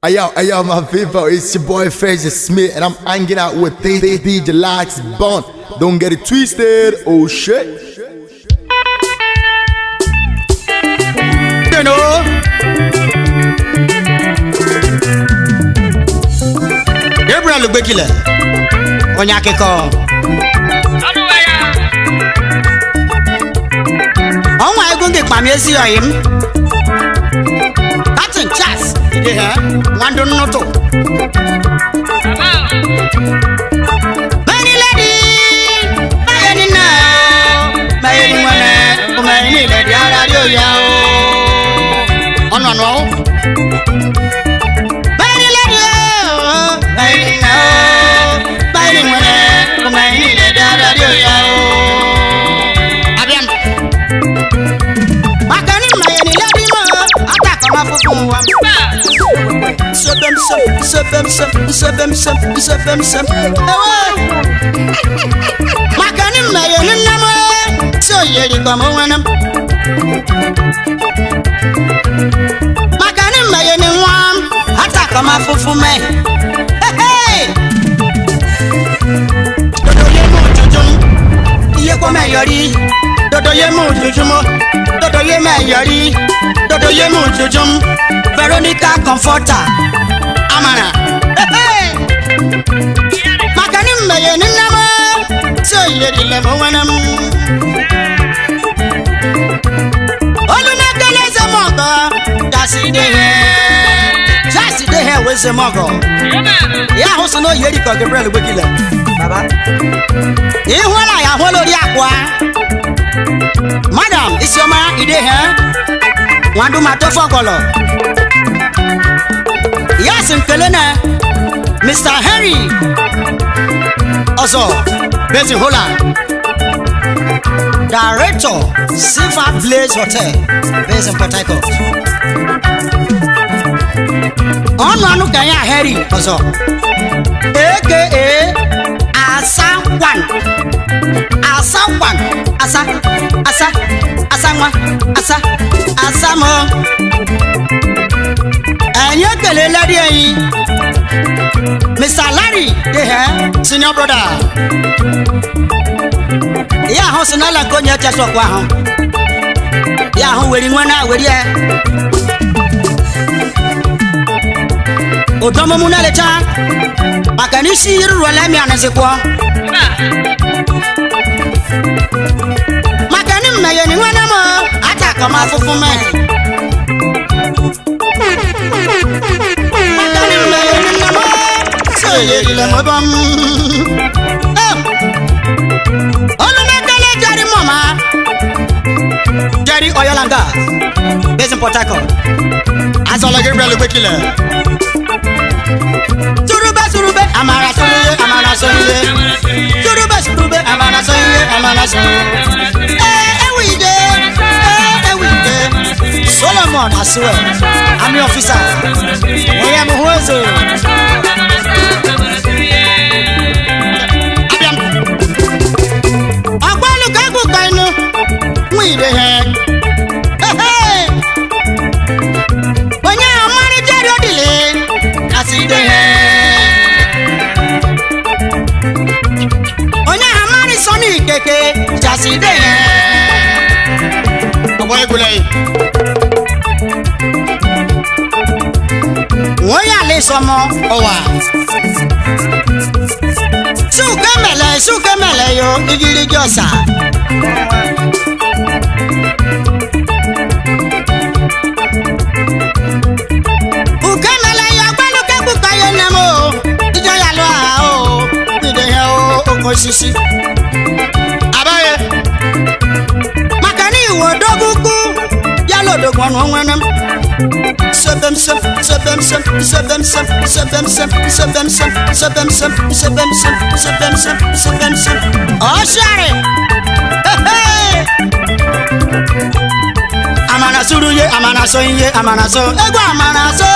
Ayo, my people, it's your boy Felix Smith, and I'm hanging out with DJLAST BORN. Don't get it twisted, oh shit. You know, Gebrel Ubekile, Onyakeko. Oh my God, get my music on him. That's in chess. Yeah, one don't know to. Many lady, many now, many one, many lady, oh no. Many lady, many now, many one, many lady, Again, Makani, many lady, attack on my phone. Makani mayoni nama, so yeri kama wana. Makani mayoni wam, hata kama fufu me. Hey, dodo yemu jujum, iye kwa mayori. Dodo yemu jujumo, dodo ye mayori. Dodo yemu jujum, Veronica Comforter. Amana. Hey, Makani mayoni nama, so yeri lemo wanam. Oluna keleze mogo, jasi de he weze mogo. Ya hoso no yeri ko Gebrel Ubekile. Baba. Ihwala ya holo ri akwa. Madam, isioma ide he. Wandu matofo kolo. Yes, in Kelena, Mr. Harry. Also, based in Holland. Director, Silver Blaze Hotel, based in Port Harcourt. On Kaya Harry, also. AKA Asawan. Asamo. And you can lady, Mr. Larry, senior brother. Yeah, Hosanala Konya Taswakwa. Yeah, who will you want with ya? Otomo Munaleta, Makanisi, Rolamian as a qua. Makanim Mayani Wanamo, attack a mouth for me. Jerry Oyolanga, based in Port Harcourt. As all Gebrel Ubekile. Surube, Amara Soye. Surube, Amara Soye. We did. Solomon, I swear. I'm the officer. I am who we the head. Hey, when you manager your delay, I see the head. When you manage Sonny Keke, just see the head. When you lay some more, Sukamele, yo, Igili Josa. Sisi abaye makani wodogugu yalo dogwan wonwenam sebem oh share amana suruye amana soye amana so ego amana so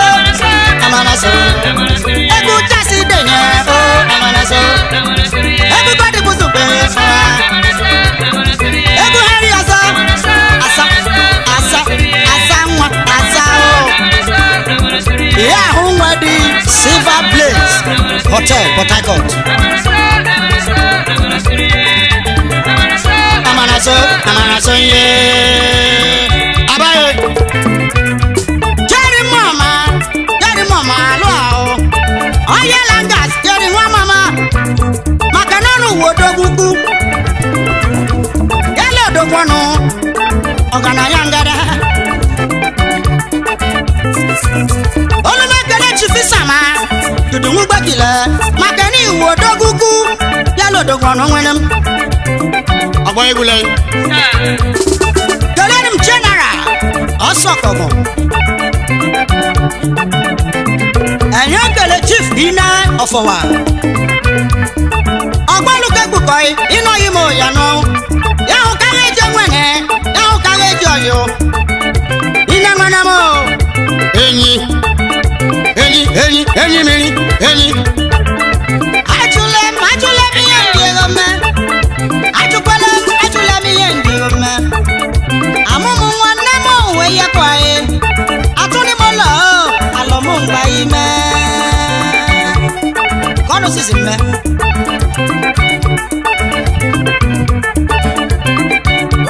ego tasi denye oh amana so everybody put the best. Every Harry asa. Yeah, who Silver Blaze Hotel, Port Harcourt. Amanaso, yeah. Abaye. Jerry mama, alo. Oye langas, Jerry mama. Makanonu wodogugu. Yelo dokwano. Ogana yangada. Olumekele chifisama. Dudungu bakile. Makani wodogugu. Yelo dokwano wenem. Aboy gulay. Galenim general. Osokomo. Enyakele chief ina ofowa. Ogbaluke gbukoy ino yimo yano. Yahu kareje nwene, yahu kareje oyo. Ina nwanamo. Enyi miri, enyi. Ajule miye ndirome. Ajule miye ndirome. Amumu nwanemo weye kwae. Atuni molo, alomu ngbayi me. Kono sisi me.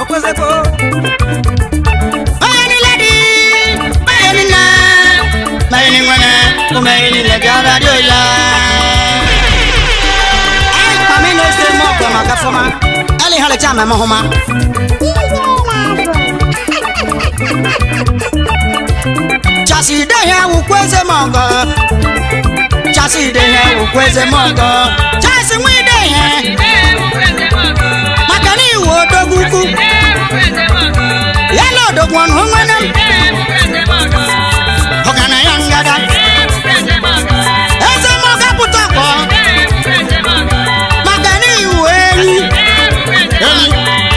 Okwezeko. Bayani lady, bayani na. Bayani mwana, kumayini legara diola. Ay, pamino ese moko makafoma. Ali hale chama mahoma. Chasi dehe ukweze mongo. Chasi dehe ukweze mongo. Chasi mwidehe. Makani wodogugu. Yelo dogwan hongwenam. Hogana yangada. Eze monga putoko. Makani weni.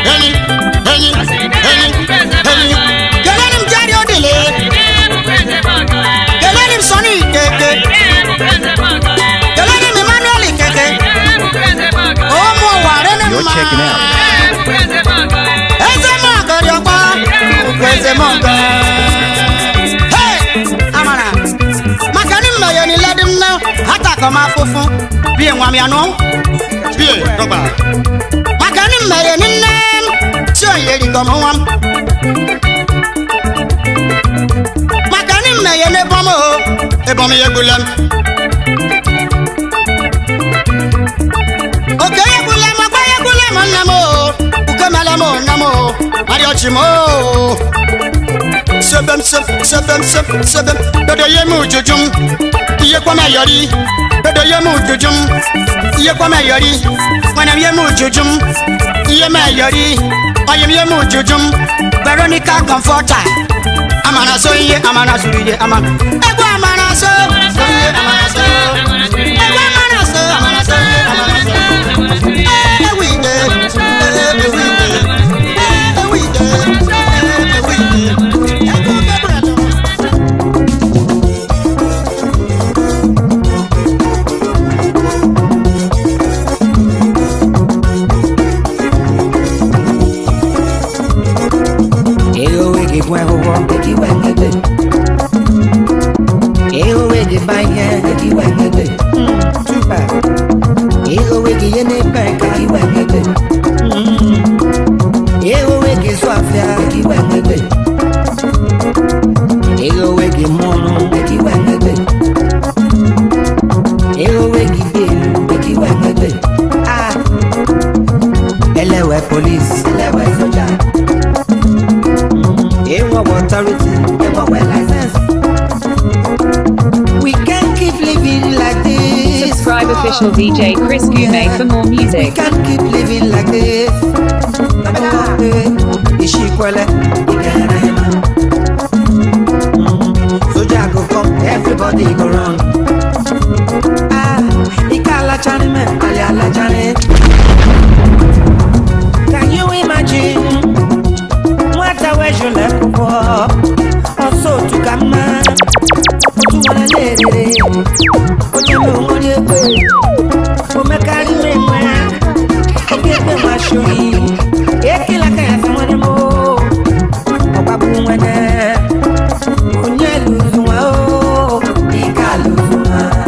Heni. Gelenim jari odile. Gelenim Sony keke. Gelenim Emmanuel keke. Omo warene ma. You're checking out. Eze monga yokpa. Ukweze monga. Hey, amana. Makani mayoni ledim na. Hata koma fufu. Biye nwami anu. Biye roba. Makani mayoni nem. So yeri komo wam. Makani mayoni bomo. Ebomi yegulem. Okay yegulem, akwa yegulem namo. Ukemelemo namo. Mariochimo. Sebem. Dodo yemu jujum. Iye kwa mayori. Dodo yemu jujum. Iye kwa mayori. Wanam yemu jujum. Iye mayori. Oyem yemu jujum. Veronica Comforter. Amana so iye, amana so iye, amana. Ego amana so. Ego amana so. Police, soldier, authority, license. We can't keep living like this. Subscribe official DJ Chris Gume for more We music. can't keep living like this. Soldier go come, everybody go run. IKA Chani. Can you imagine what I wish you left for? Also to come to one lady. When you know what you do, for me carry me man. I get them my show. Eki la kaya someone more. Obabu wene. Onye lose one. IKA lose one.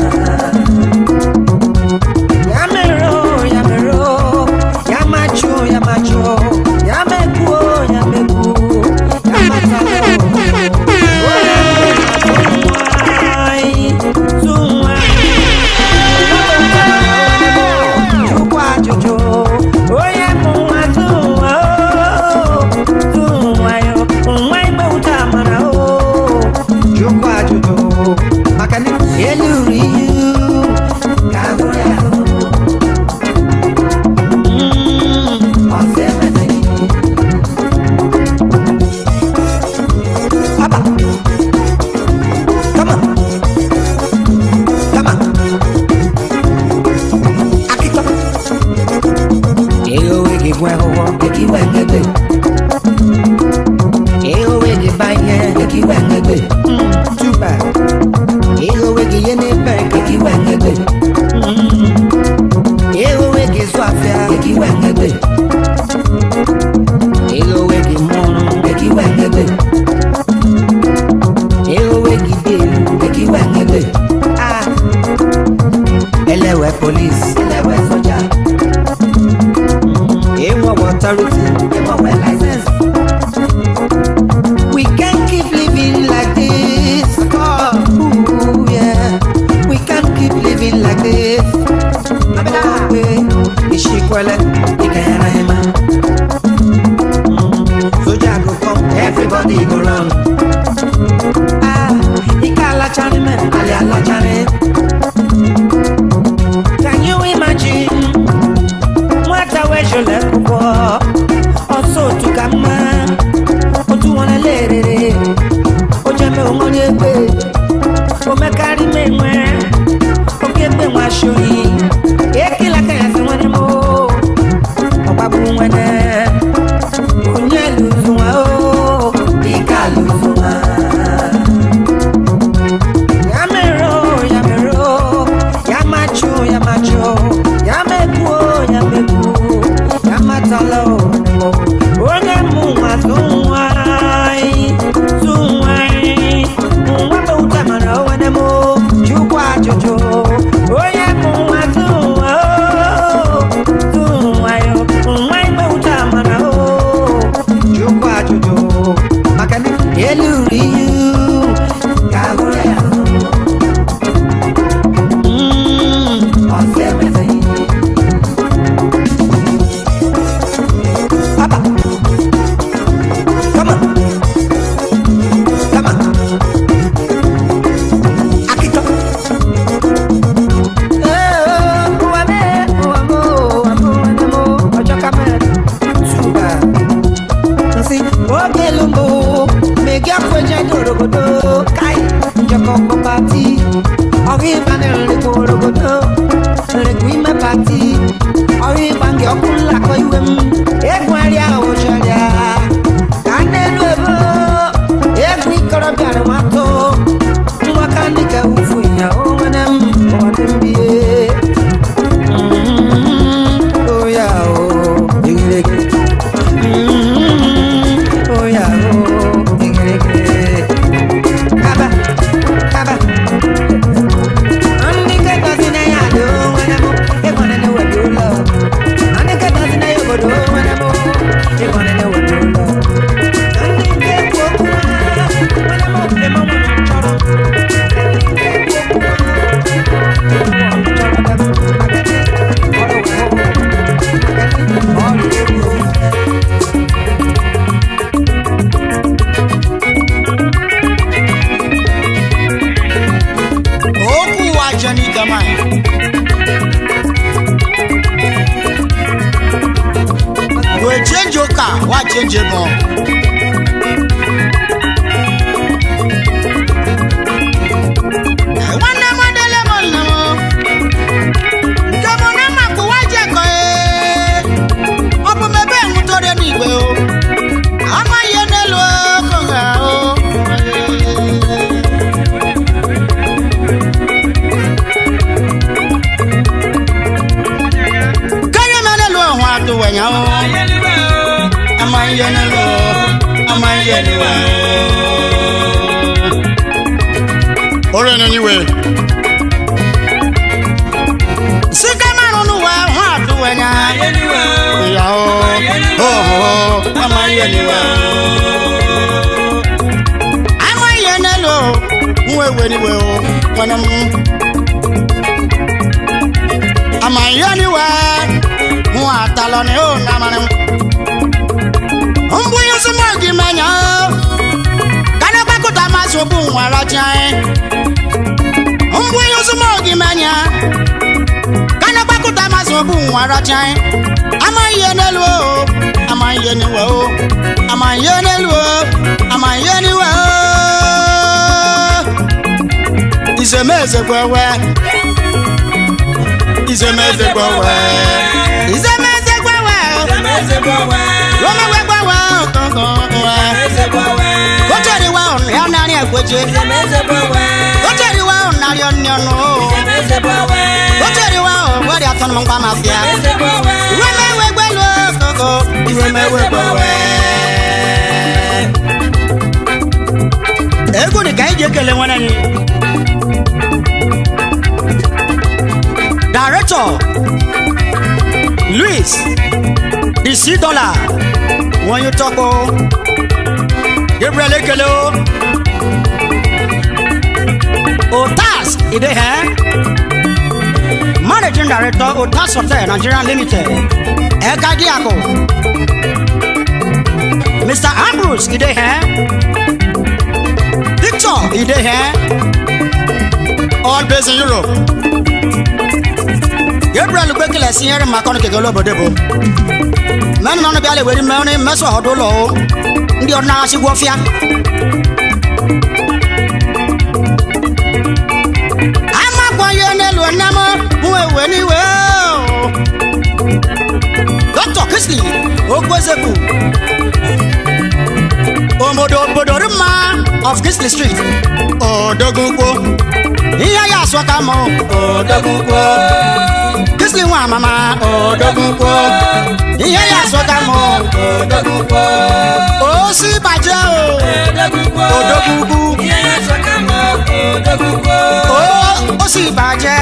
Elewe police, elewe soldier. Authority, license. We can't keep living like this. Ooh, yeah. We can't keep living like this. Soldier go come, everybody go run. IKA Can you imagine? What a way you left for? Also to come, or to wanna let it. Oh, Jamie, on your way. Oh, my carry me, oh, get them my show. Eki la kaya se wani mo, obabu wene, unye luzuma o, IKA luzuma. Yamero, yamacho, yameku, yamatalo, onye muwa zunwai, mwaba utamana wene mo, chukwa jojo, onye muwa Gebrel. Ore no niwe. Sika manu wa ha tu wenya. Ya oh amayeniwa. Amayenelo wewe niwe o wanam. Amayeniwa mu atalone o namanam. Umbu yusumagi menya. Kana bakuta masobu wala jai. Umbu yusumagi menya. Kana bakuta masobu wala jai. Amayenelo, amayenelo, amayenelo, amayenelo. Izemeze kwewe. Izemeze kwewe. Izemeze kwewe. Izemeze kwewe. Kotori wa on ya nani ekweje. Kotori wa on na yo nyono. Kotori wa on wori aton mo pa mafia. We me gbelo koko, we me gbewe. Ego ni kai je kele wona ni. Felix, the $C, when you talk, Gebrel Ekelo, Otas, ide he, Managing Director, Otas Hotel, Nigeria Limited, Eka Diako, Mr. Ambrose, ide he, Victor, ide he, all based in Europe. Gebrel Bekele Senior Macon Kegolo Bodebo. Men on the Galley with money, Meso Hodolo, the Onasi Wafia. I'm a Guayanel or Nama, who anywhere. Dr. Kisley, Ogwazeku, Omodo Bodorima of Kisley Street, oh, Dogugo. Here, yes, what I'm on, oh, Dogugo. Kisley wa mama odogunpo iye ya sota mo odogunpo o si baje o odogunpo iye ya sota mo odogunpo o si baje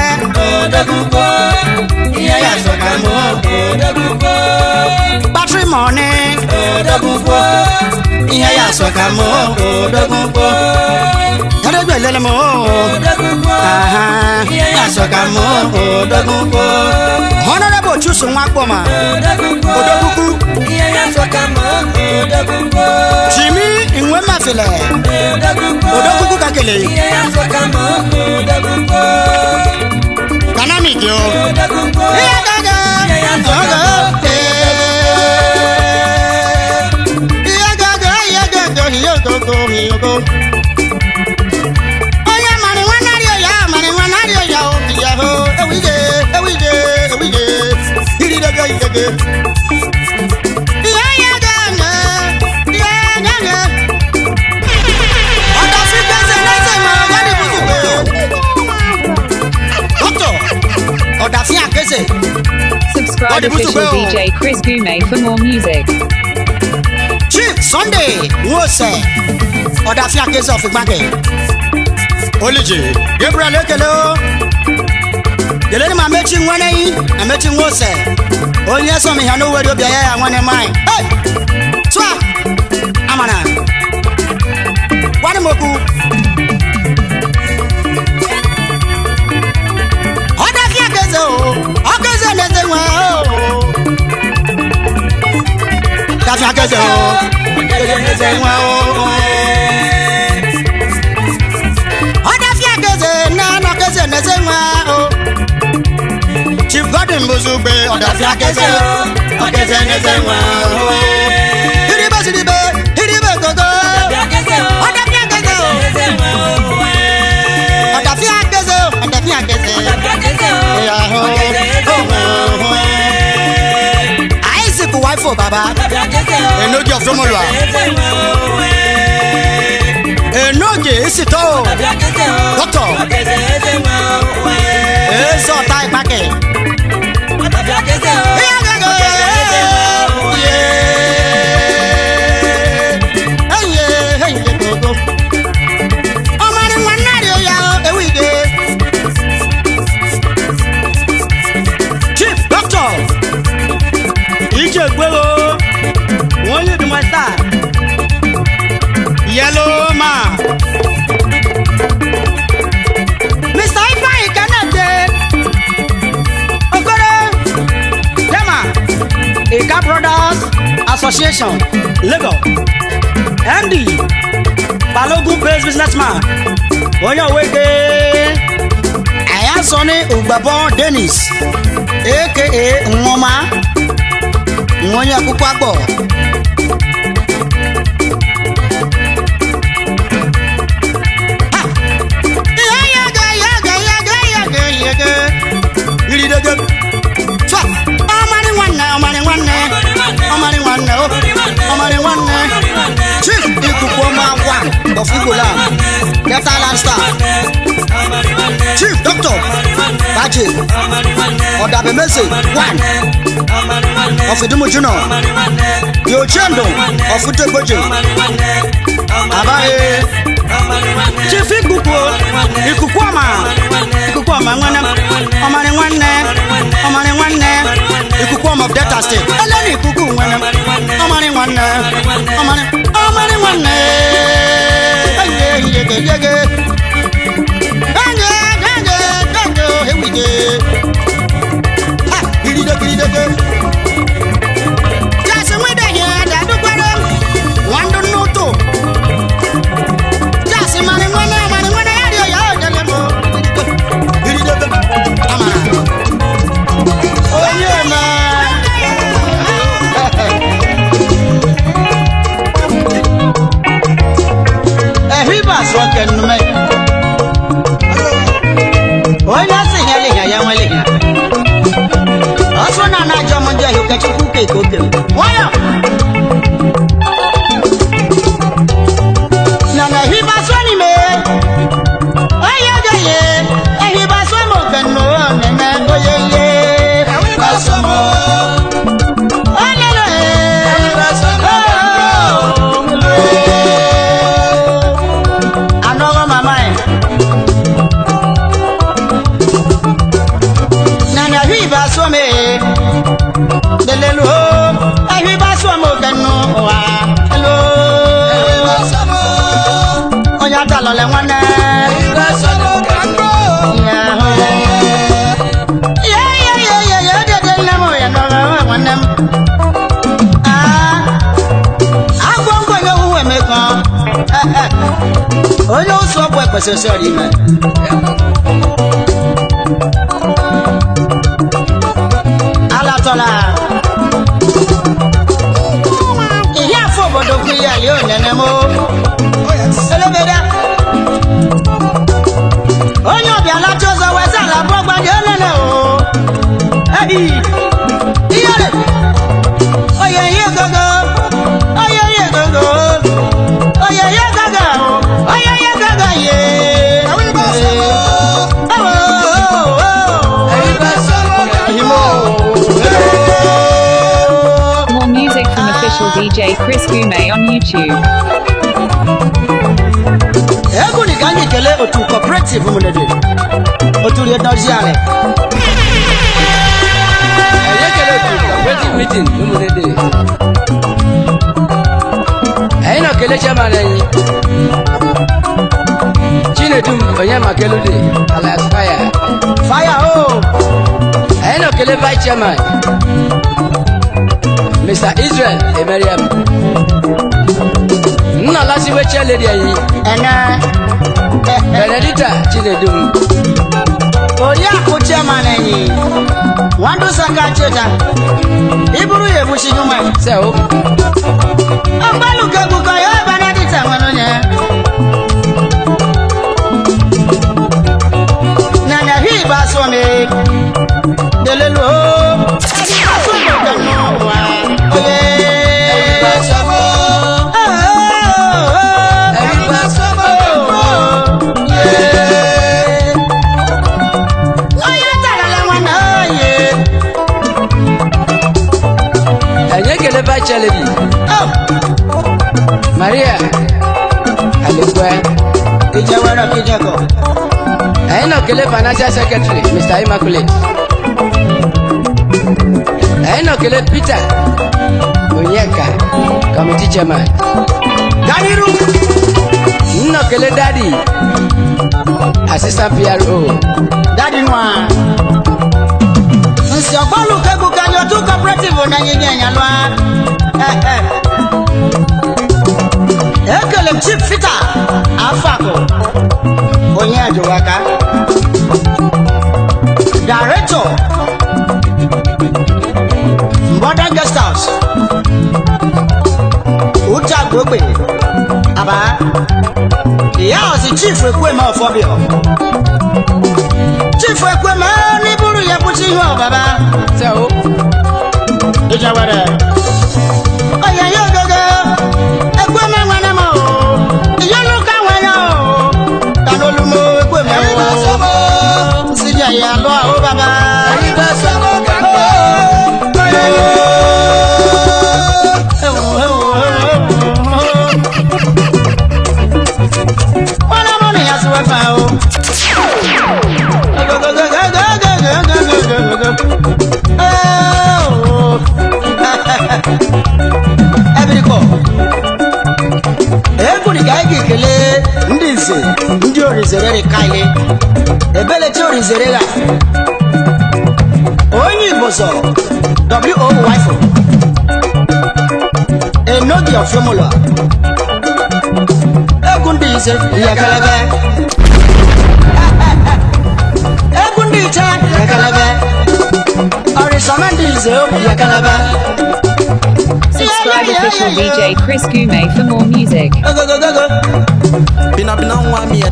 odogunpo iye ya sota mo odogunpo battery money odogunpo iye ya sota mo odogunpo Gebrel mo odogunpo iye ya sota mo odogunpo Honorable Chusu Mwakpoma Odogugu Jimmy Inwemafile Odogugu Kakele Kanamikyo Subscribe official DJ Chris Gume for more music. Chief Sunday Wose Odafia case of Igbanke Oliji Gebrel Ekelo Geleni ma mechi nwane yi na mechi Wose onye so mi ha no weri obi ya nwane mai hey twa amana wani moku Odafia case o okeze neze nwa o Odafia case o okeze neze nwa o Odafia case na no case neze nwa o Chief Godin Muzugbe Odafia case o okeze neze nwa o Hiribe sidibe hiribe gogo Odafia case o Odafia case o Odafia case o Odafia case o Isaac wife baba enoji of Romolwa enoji isito doctor eso tai pake Yellow man Mr. Ifeanyi Kennedy Okoro Dema IKA Brothers Association Lagos MD Balogun based businessman Oyo Wege Ayasoni Ugbabon Dennis aka Nwoma Nwonya Kukwakpo Chief Ikukoma of Igola, Delta Land Star, Chief Doctor Baji, Odabemese 1 of Idumujuno, Yochendo of Uteboji, Abaye, Chief Ikukwama, Omani Wane, Ikukwama Kingdom of Delta State. Eleni kuku wene. Omani wane. Omani wane. Yege. Here we go. Ah, gidide. Just we dey here, that do kwere. One do no to. Just mani wane ya delemo. Gidide. Amara. Oh yeah, man. Hiba so ken me. Oy na se hele ya wale ya. Aso na na jomo je yo ke chuku ke ko ke. Waya. Na na hiba so ni me. Oya ga ye. Hiba so mo ken no na oye ye. Hiba so mo. Olele. Hiba so mo. Basome delelo ahi basomo kanu wa hello basamo onya dalo le wana basomo kanu ya de namo ya no wana agongo yo uwe meko onyo so bo ekwese sori me iya fo bodo kuya yo nenemo elebeda onyo bi ala chozo weza la bogba de nene o iyale oye ye gogo ye Official DJ Chris Gume on YouTube. Ego ni ganye kele otu cooperative munede. Otu le doziale. Eye kele otu cooperative meeting munede. Eye no kele chairman yin. Chinedum onye makelude alias fire. Fire oh. Eye no kele vice chairman. Mr. Israel Emeriam. Nna lasi weche lady ayi. Ena. Benedita Chinedum. Oya ko chairman ayi. Wandu saka cheta. Iburu ye bushi nyuma. Se o. Ambalu kagu ko yo Benedita wanonya. Nana hi basome. Delelo. Basome kanu wa. Chaledi. Oh. Maria. Alekwe. Ijawara kijako. Aino kele financial secretary Mr. Immaculate. Aino kele Peter Onyeka committee chairman. Dadiru. Nno kele daddy assistant PRO. Daddy nwa. Nsi ogbalu kegu kanyo tu cooperative na nyenya lwa. Ekele chief fita afako. Onye ajowaka. Director Modern Guest House. Ucha Gogbe. Aba. Iya osi chief ekwema ofobio. Chief ekwema ni buru ya puchi ho baba. So, Ijawara. Oya yo gogo. Ekwema wana mo. Iyo luka wana o. Kanolumo ekwema o. Sija ya lo o baba. Ayiba sogo kango. Wana mo ni asuwa fa o. Ebiriko. Egwu ni gaigi kele ndị nze ndị orizere kaile. Ebele ti orizere ga. Onye Igbozo W.O. Wifo. Enogi of Formula. Egwu ndị nze yakalebe. Egwu ndị iche yakalebe. Orisama ndị nze yakalebe. Subscribe official DJ Chris Gume for more music. Bina nwa mi.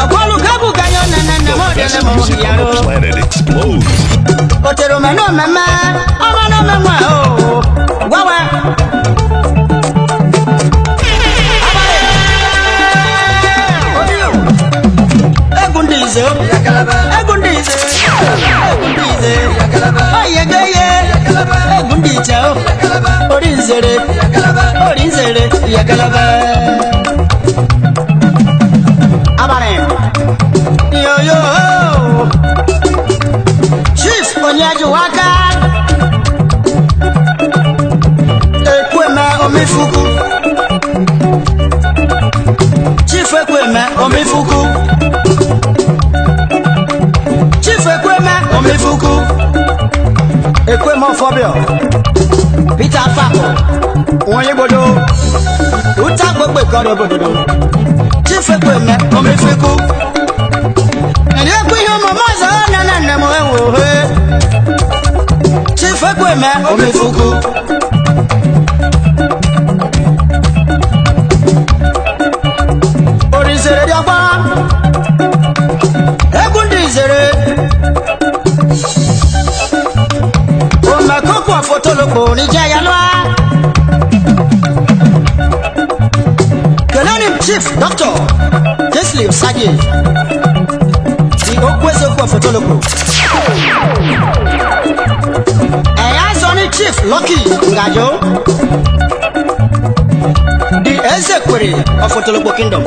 Agwalu gabu ganyo na Best music on the planet explodes. Otero meno mama, ama no mama oh. Wawa. Egundize yakalaba. Egundize yakalaba. Ayegeye yakalaba. Egundize yakalaba. Orinzere yakalaba. Orinzere yakalaba. Abare. Yo yo. Chief Onyaji waka. Ekweme omifuku. Chief Ekweme omifuku. Chief Ekweme omifuku. Ekweme ofobio. Peter Fako. Onye bodo. Uta gbogbo ikoro bodo. Chief Ekweme omifuku. Eni ekwe yo momoza na mo ewo he. Chief Ekweme omifuku. Orizere di agba. Egundizere. O ma koko afotolopo ni jayalwa. Kelani Chief Doctor Kesley Sagi. The Okwese kwa fotolopo. Eya Sonny Chief Lucky Ngajo. The Ezekwere of Fotolopo Kingdom.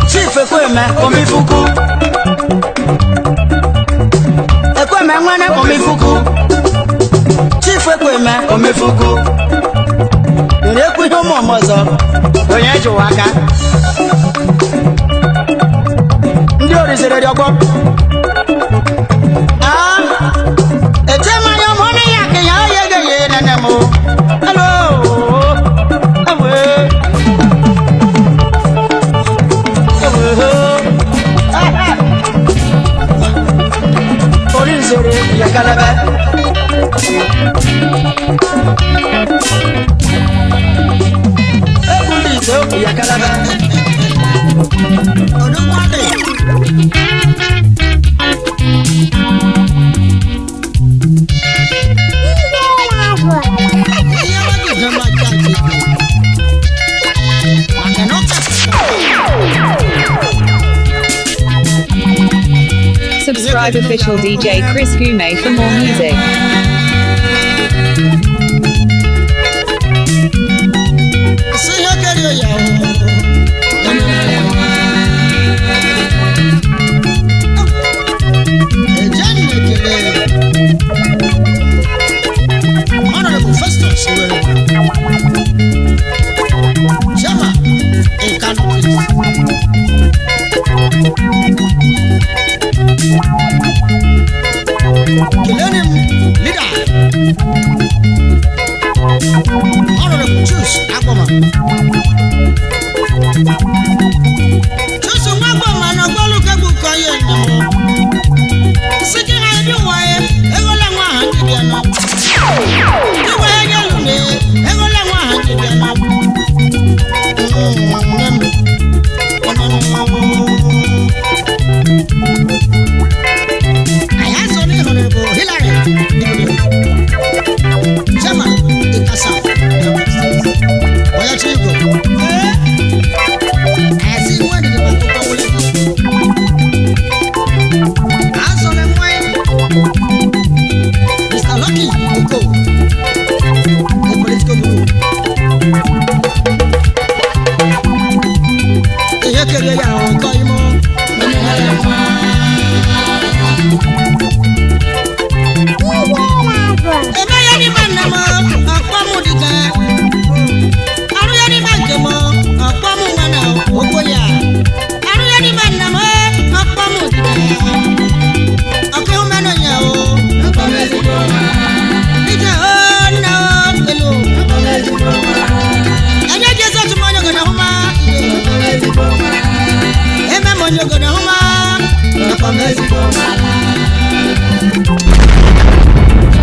Chief Ekweme omifuku. Ekweme nwane omifuku. Chief Ekweme omifuku. Ekwe yo momozo. Onyeji waka. Ndị orizere dị ọgbọ. Etema ya mọni ya ke ya yege nene mo. Hello. Awe. Orizere yakalebe. Egulize yakalebe. Odumade. Subscribe official DJ Chris Gume for more music. Honorable Juice Aquaman.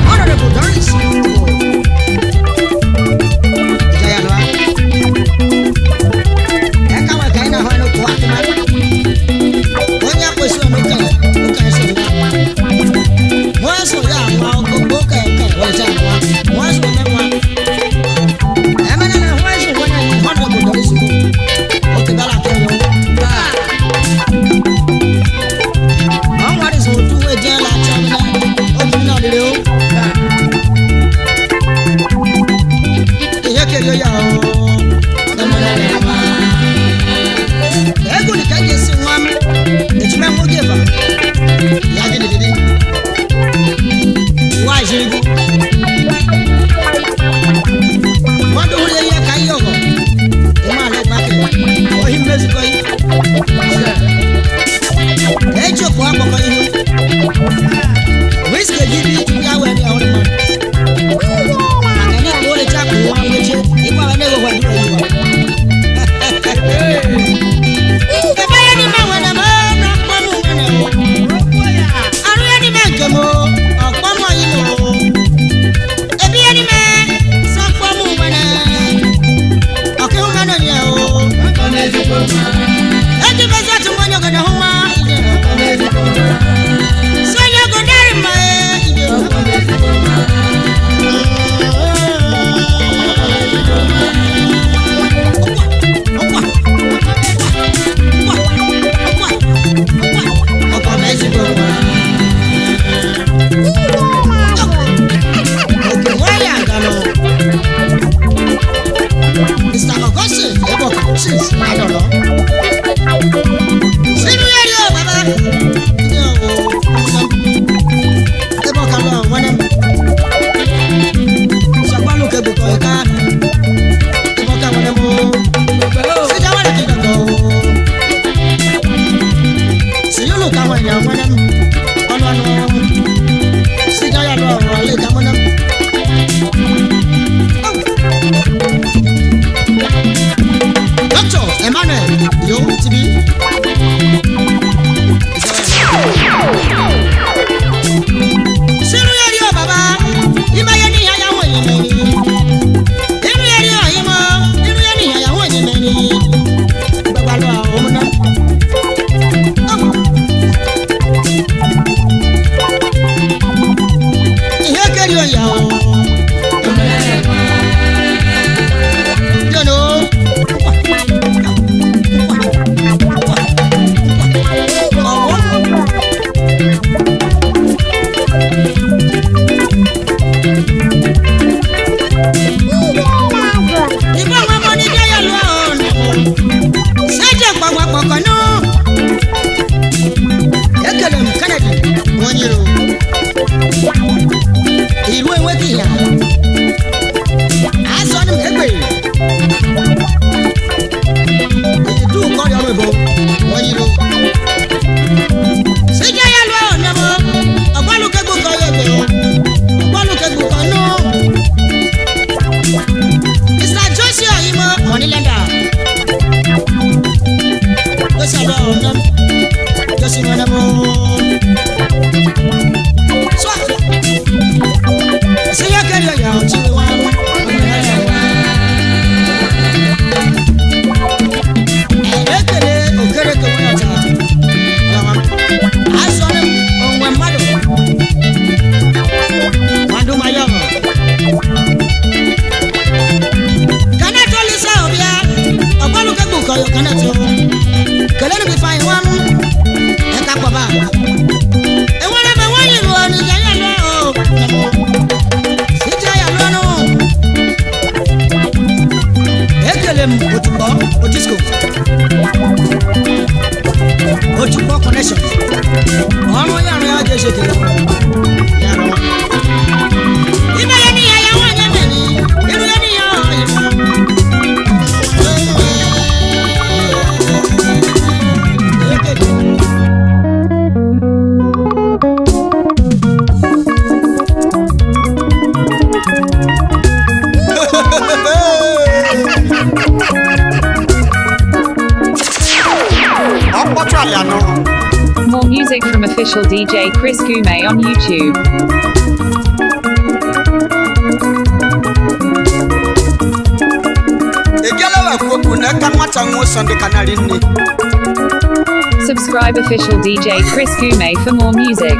Honorable Doris. more music from official DJ Chris Gume on YouTube. Subscribe official DJ Chris Gume for more music.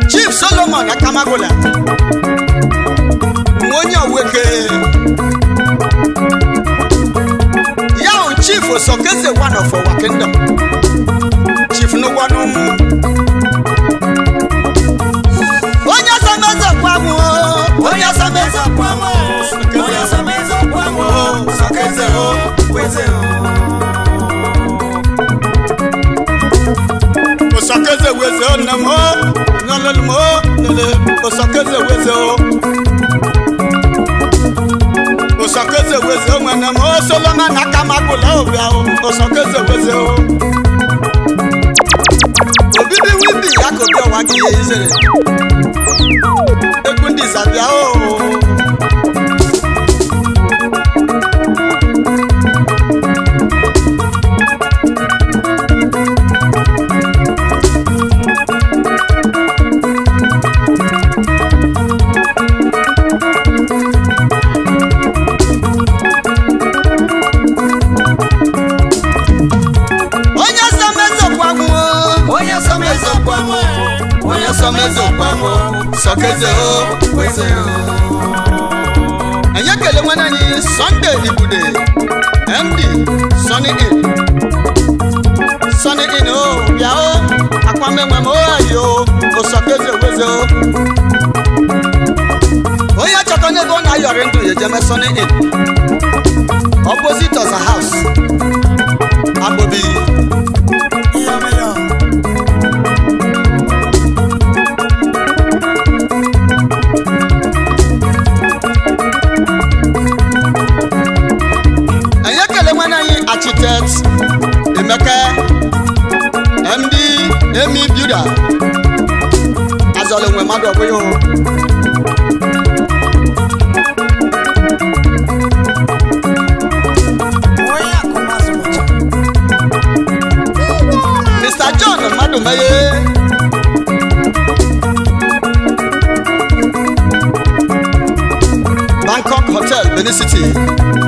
Chief Solomon Akamagola Mwonya weke Yao Chief Osokeze one of our kingdom Chief no one Onya sameza kwamu Onya sameza kwamu Onya sameza kwamu Sokeze ho Weze ho Osakeze weze o namo, nalelmo, nale. Osakeze weze o. Osakeze weze o namo, soloma nakamagola obia o. Osakeze weze o. Obibi wibi yakobi owagi yezere. Ekundi sabia o. Sokeze o, weze o. Anyakele mwana ni Sunday ibude. MD, Sunny in. Sunny in o, ya o. Akwame mwemo ayo. Osokeze weze o. Oya chakone go na yorendo yejeme Sunny in. Opposite us a house. Abobi. Architect Emeka MD Emi Builder Azole nwe madu oboyo Mr. John Madu Maye Bangkok Hotel Benin City.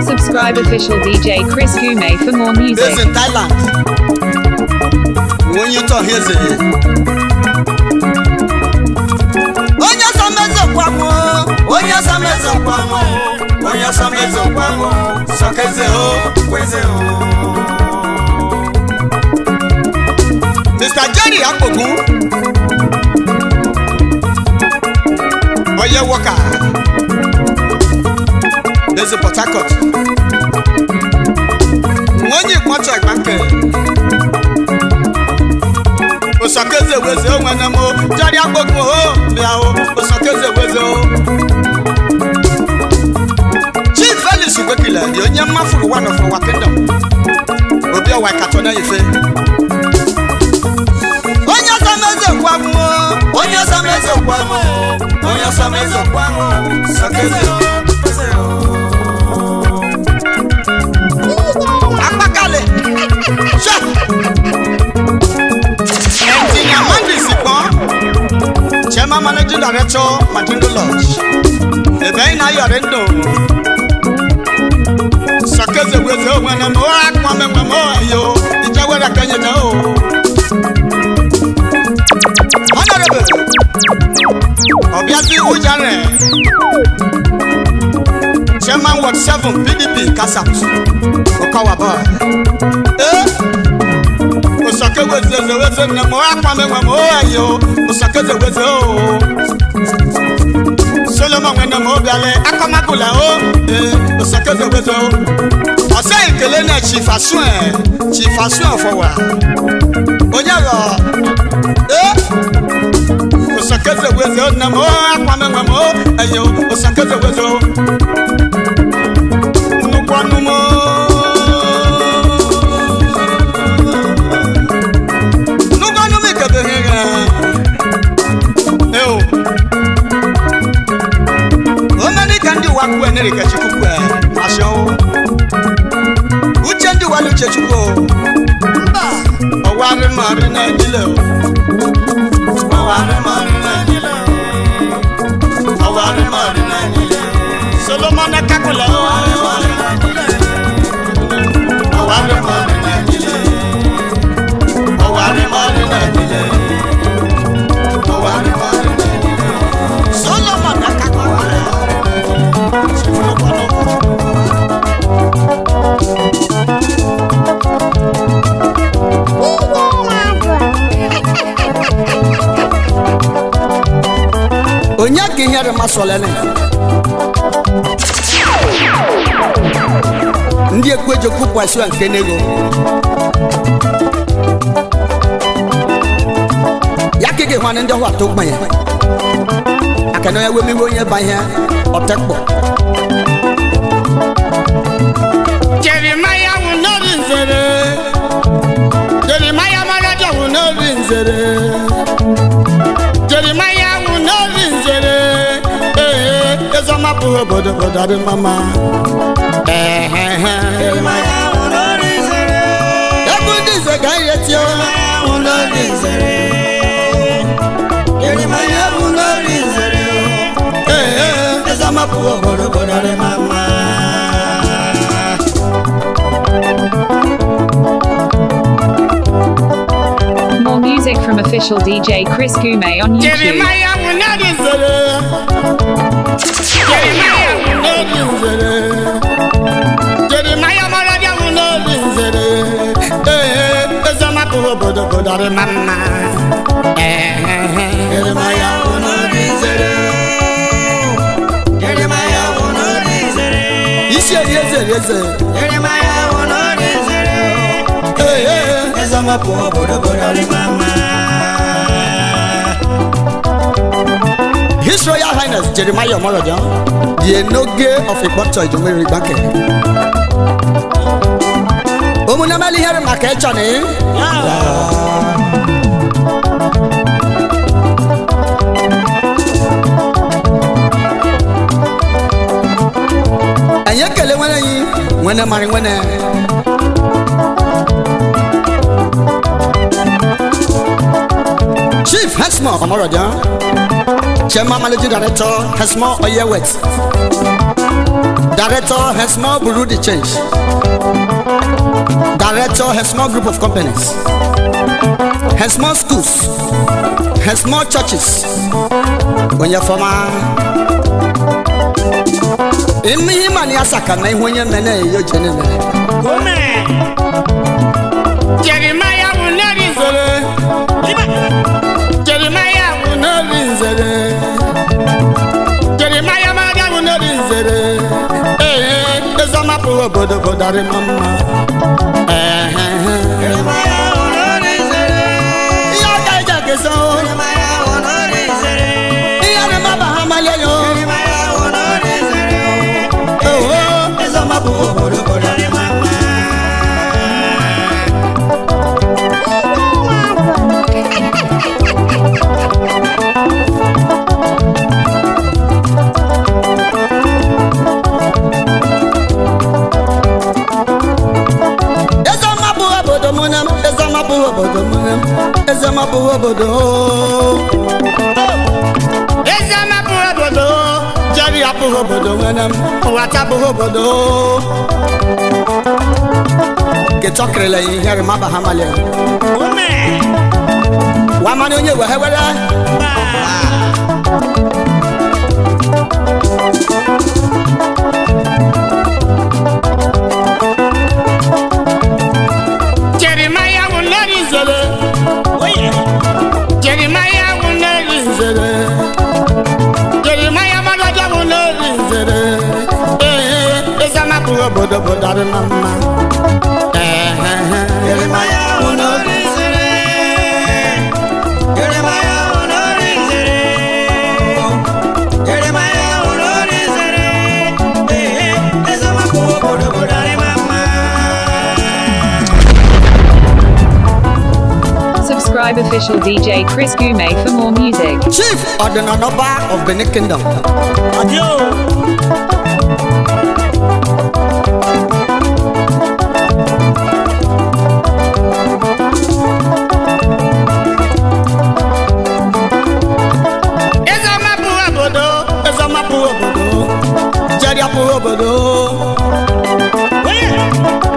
Subscribe official DJ Chris Gume for more music. Based in Thailand. When you talk here, say Onya sameza kwamo, Onya sameza kwamo, Onya sameza kwamo, Sokeze ho, weze ho. Mr. Jerry Akogu Oye Waka There's a Port Harcourt. When you watch a bank, Osakeze weze o mwanamo, Jerry Akogu ho, miao, Osakeze weze o. Chief Felix Wekila, the only man for one of our kingdom. Obia Wakatona Ife. Onya sameze kwamu, Onya sameze kwamu, Onya sameze kwamu, Sokeze o, weze o. Apakale. Sha. Engineer Mandy Sipo. Chairman Managing Director Matindo Lodge. Ebe na yorendo. Sokeze weze o mwana mo akwame mo yo. Ijawera kanye ta o. Honorable. Obiasi Ujare. Chairman Ward 7 PDP Kasat Okawa boy. weze na mo akwame mo ayo osakeze weze o Solomon wena mo biale akamagula o osakeze weze o ose ikele na chifasun fowa onyaro osakeze weze o na mo akwame mo ayo osakeze weze o nukwanu mo waku enerika chikuku asho uchendi walu chechuko mba oware mari na jile Solomon akakula oware mari na jile Solomon akakula Onya kinyare masolene Ndi ekwejo kupwa swa nkenego Yakege hwane ndo wa togma ya Akano ya wemi wonye ba ya otekpo Jeremiah will not insere Jeremiah malaja will not insere Jeremiah will not insere Ezama puho bodo bodo mama Jeremiah will not insere Ebundi se gayetio Jeremiah will not insere Jeremiah will not insere Ezama puho bodo bodo mama More music from official DJ Chris Gume on YouTube. Jeremiah will not insere Jeremiah will not insere Jeremiah malaja will not insere Ezama puho bodo bodo mama Jeremiah will not insere Jeremiah will not insere Yeze Jeremiah will not insere Ezama puho bodo bodo mama His Royal Highness Jeremiah Morodia, the enoge of a bottle of Jumeri Banke. Omunamali here Makechane. And Yakele when I marry when Chief Hesmo Morodia. Chairman Managing Director has more Oyewet. Director has more Bureau de Change. Director has more group of companies. Has more schools. Has more churches. When you're from in me, man, Yasaka, when you're many, you're general. Jeremiah will not insert. Jeremiah will not insert. Jeremiah Mada will not insert. There's a map of Bodo Bodari Mama. Jeremiah will not insert. Jeremiah will not insert. Jeremiah will not insert. Oh, there's a map of Bodo Bodari Mama. Ezama bodo Jari apu bodo manam wata bodo Ke chokrele here maba hamale Ome Wa mani onye we hewere Jeremiah will not insere Subscribe official DJ Chris Gume for more music. Chief Ordinanoba of Benin Kingdom. Adieu. Jerry Apuobodo.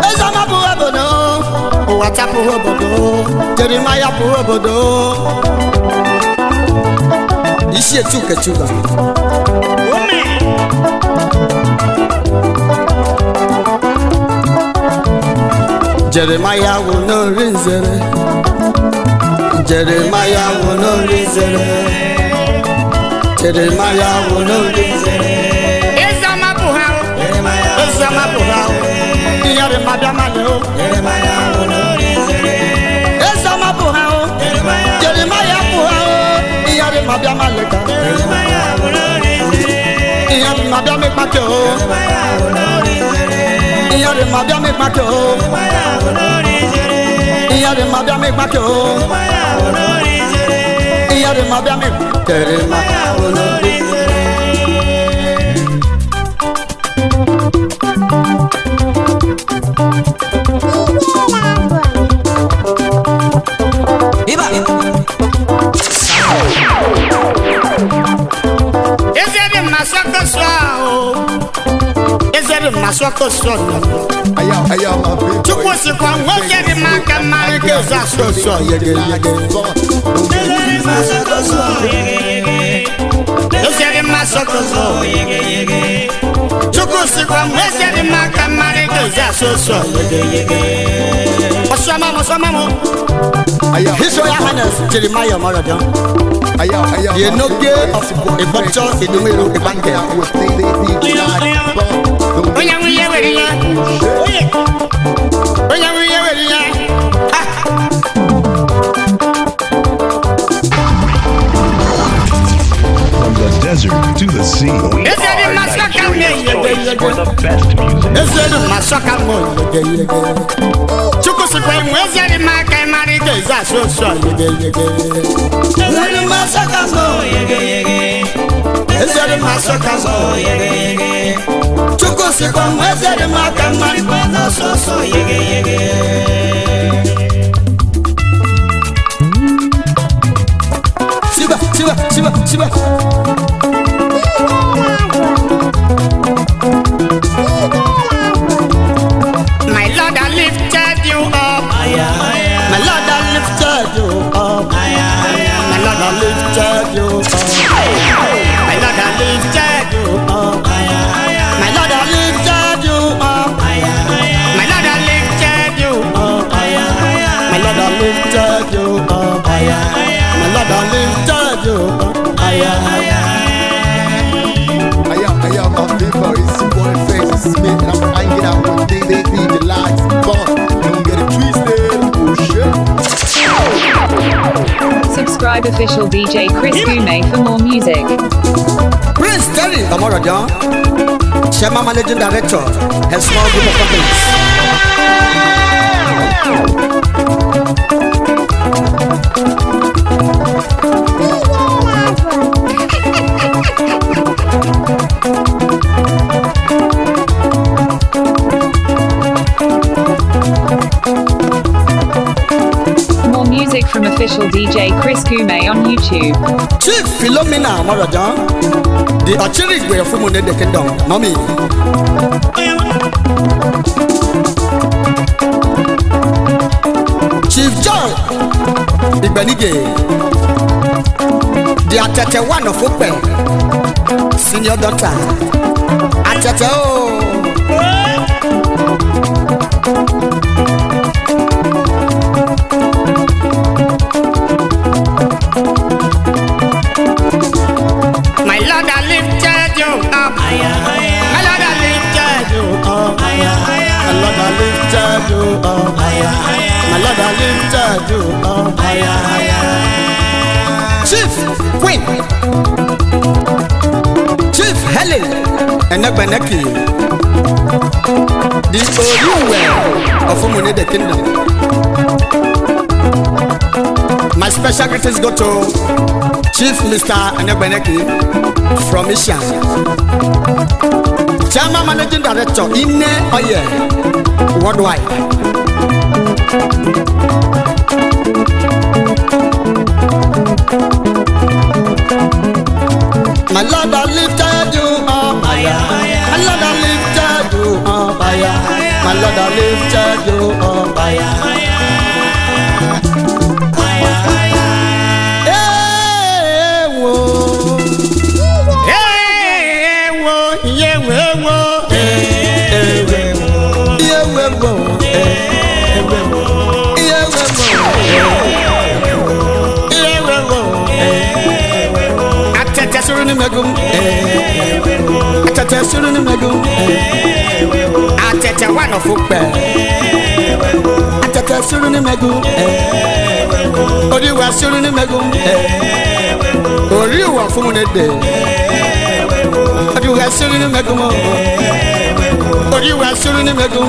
Ezama Apuobodo. Wata Apuobodo. Jeremiah Apuobodo. Ishi etuka. Jeremiah will no reason. Jeremiah will no reason. Jeremiah will no reason. Yare madamalo. Jeremiah will no reason. Ezama Puhao. Jeremiah Puhao. Yare madamaleka. Jeremiah will no reason. Yare madame pato. Jeremiah will no reason. Yare madame pato. Jeremiah will no reason. Yare madame pato. Jeremiah will no reason. Yare madame. Jeremiah will no reason. Maswako swano. Aya, my baby. Chukwusi kwa mwese maka marikeza so yege. Maswako so yege. Maswako so yege. Chukwusi kwa mwese maka marikeza so yege. Osama. Aya. His Royal Highness Jeremiah Marathon. Aya. The Noge of a butcher in the middle of the bank. From the desert to the sea, we are Nigeria's choice for the best music. Siba. My Lord, I lifted you up. My Lord, I lifted you up. My Lord, I lifted you up. My Lord, I lifted you up. My Lord, I lifted you up. My Lord, I lifted you up. My Lord, I lifted you up. My Lord, I lifted you up. Aya, my people, it's your boy Felix Smith, and I'm hanging out with DJLAST BORN. Don't get it twisted, oh shit. Subscribe official DJ Chris Gume for more music. Prince Terry Amarajan, Chairman Managing Director, a small group of companies. More music from official DJ Chris Gume on YouTube. Chief Philomena Amarajan, the Achiri way of Fumone the Kingdom, Mommy. Chief John, the Benige, the Atete one of Open, Senior Daughter, Atete. My Lord, I lifted you up. My Lord, I lifted you up. My Lord, I lifted you up. My Lord, I lifted you up. Chief Queen, Chief Helen, and Nabanaki, the Oruwe of Fumone the Kingdom. special greetings go to Chief Mr. Anegbeneki from Isha. Chairman Managing Director, Ine Oye, worldwide. My Lord, I lifted you up higher. My Lord, I lifted you up higher. My Lord, I lifted you up higher. Atete one of ukpe. Atete suruni megu. Odi wa suruni megu. Ori wa fumune de. Odi wa suruni megu. Odi wa suruni megu.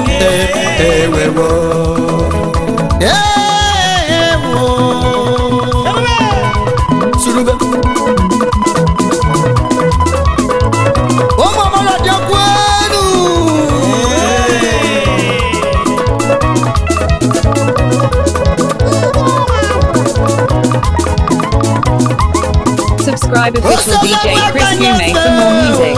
Surube. Subscribe official DJ Chris Gume for more music.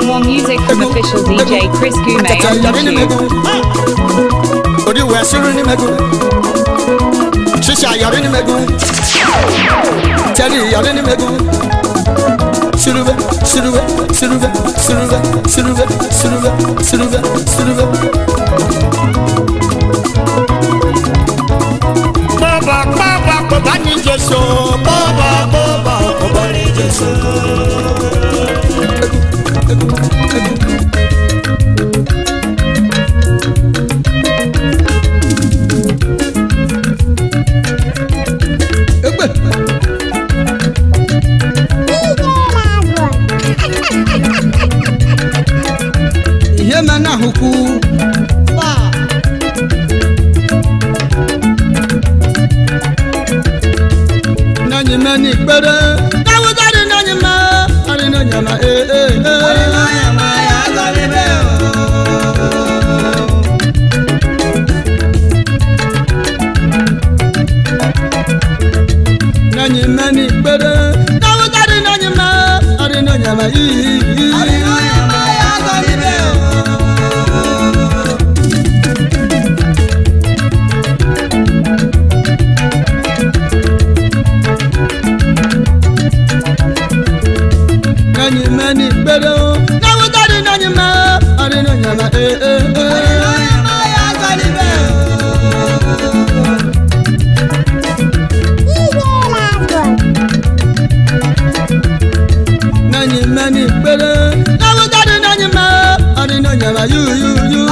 More music from official DJ Chris Gume on YouTube. Surube. Baba ni Jesu. Baba ni Jesu. Huku nanyi mani gbere dawo jade nanyi ma ari no nyama ari no nyama ya zalibe nanyi mani gbere dawo jade nanyi ma ari no nyama ari no nyama ya zalibe mani bedo na wudari nanyi ma ari no nyama ari no nyama ya zalibe nanyi mani bedo na wudari nanyi ma ari no nyama you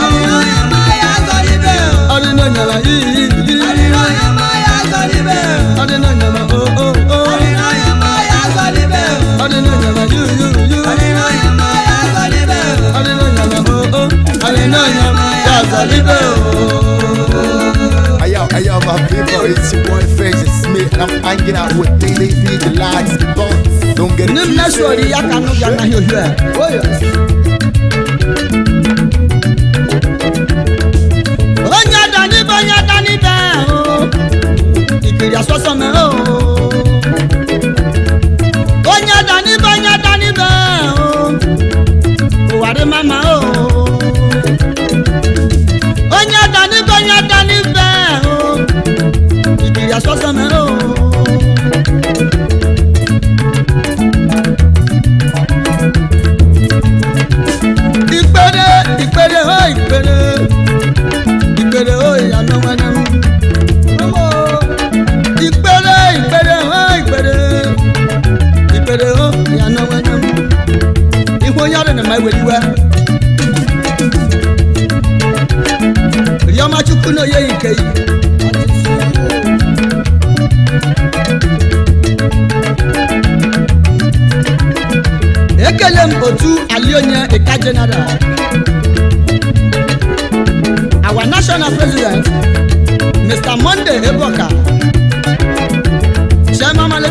ari no nyama ya zalibe ari no nyama ari no nyama ya zalibe ari no nyama ari no nyama ya zalibe ari no nyama you Hey yo, my people, it's your boy Felix, it's me, and I'm hanging out with DJLAST BORN. Don't get it twisted.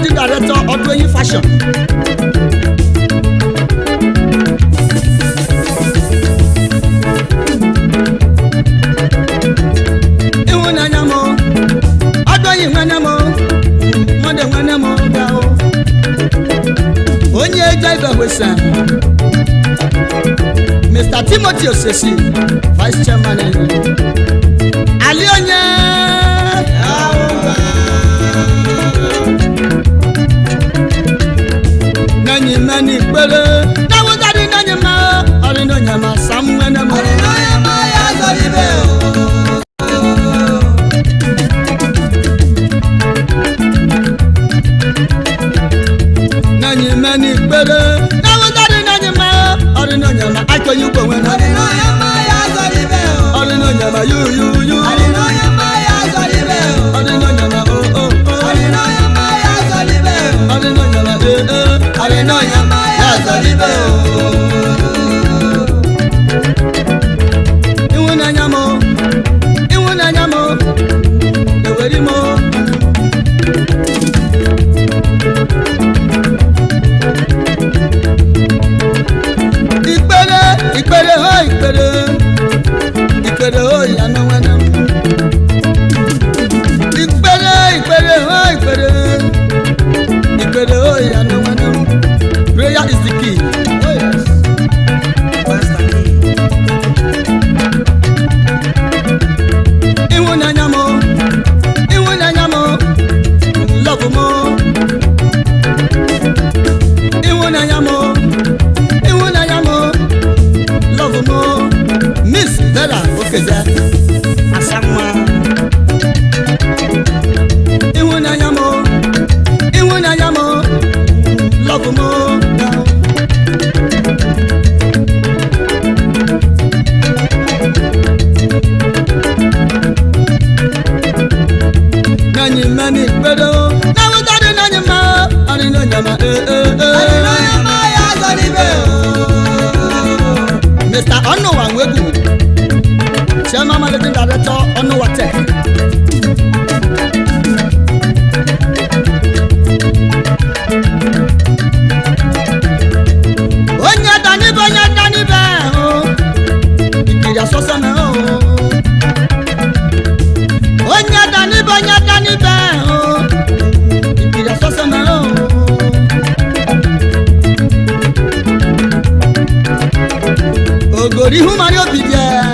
managing director of Doyin Fashion. Iwunanyamo, Adoyin Wanamo, Mother Wanamo, Onye Driver Wesa, Mr. Timothy Osesi, Vice Chairman. Alionya, Nani Mani Bele, Nawadi Nanyama, Arinonyama, Samwanama, Arinonyama, Yazalibel. Many better. Now was that in Anyama? Or in Anyama? I call you go when I didn't know Yazalibel. Or in Anyama, you. I didn't know Yazalibel. Or in Anyama, oh. I didn't know Yazalibel. Or in Anyama, I didn't know Yazalibel. You want Anyamo, the very more. Ikpere ho yana wana. Ikpere ho yana wana. Prayer is the key. Oh yes. Iwunanyamo, love mo. Iwunanyamo, love mo. Miss Bella, okay there. Asamwa. Iwunanyamo, love mo. Many better. Now we got in Anyama, Arinonyama, Arinonyama, Yazalibel. Mr. Onowa Wegu, Chairman Managing Director, Onowa Tech. Onya Danibe, Ikiya Sosana, Onya Danibe, Ikiya Sosana. Ogori humari obibia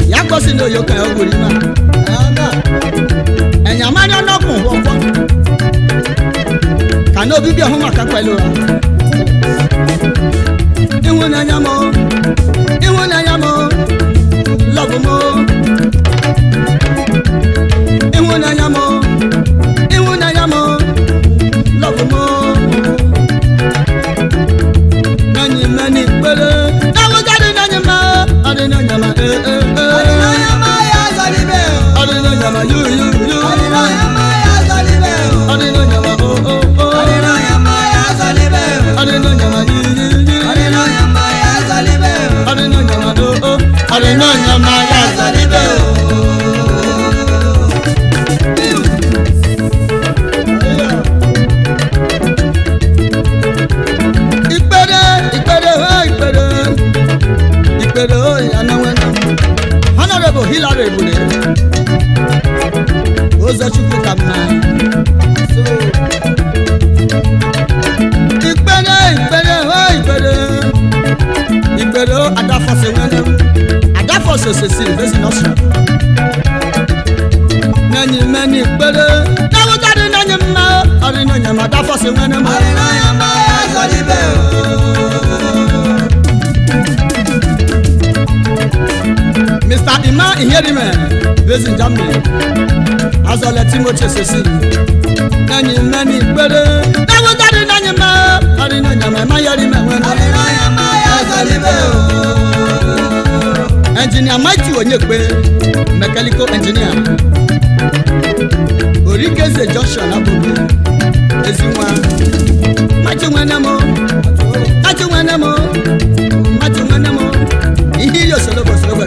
yakosi no yoka ogori ma enyamani onokun wofo kana obibia huma ka pelu Iwunanyamo, love mo. Iwunanyamo, love mo. Many better. Now we got in Anyama, Arinonyama, Arinonyama, Yazalibel. Arinonyama, you. Arinonyama, Yazalibel. Arinonyama, oh. Arinonyama, Yazalibel. Arinonyama, you. Arinonyama, Yazalibel. Arinonyama, oh. Arinonyama, Yazalibel. Honorable Hillary Bude Ozochukwu Kamna. So Ikpere Adafose Wenem Adafose Cecil Besi Nostra. Many Ikpere Now that in Anyama Arinonyama Adafose Wenem Arinonyama Yazalibel. Mr. Iman Ihierime, based in Germany. As well as Timothy Osesi. Many better. Now we got in Anyama, Arinonyama, Mayarime, Arinonyama, Yazalibel. Engineer Mighty Onyekwe, mechanical engineer. Orikeze Joshua Nabobe, Ezinwa. Mighty Wanamo. Ihi yo solo Tanzania.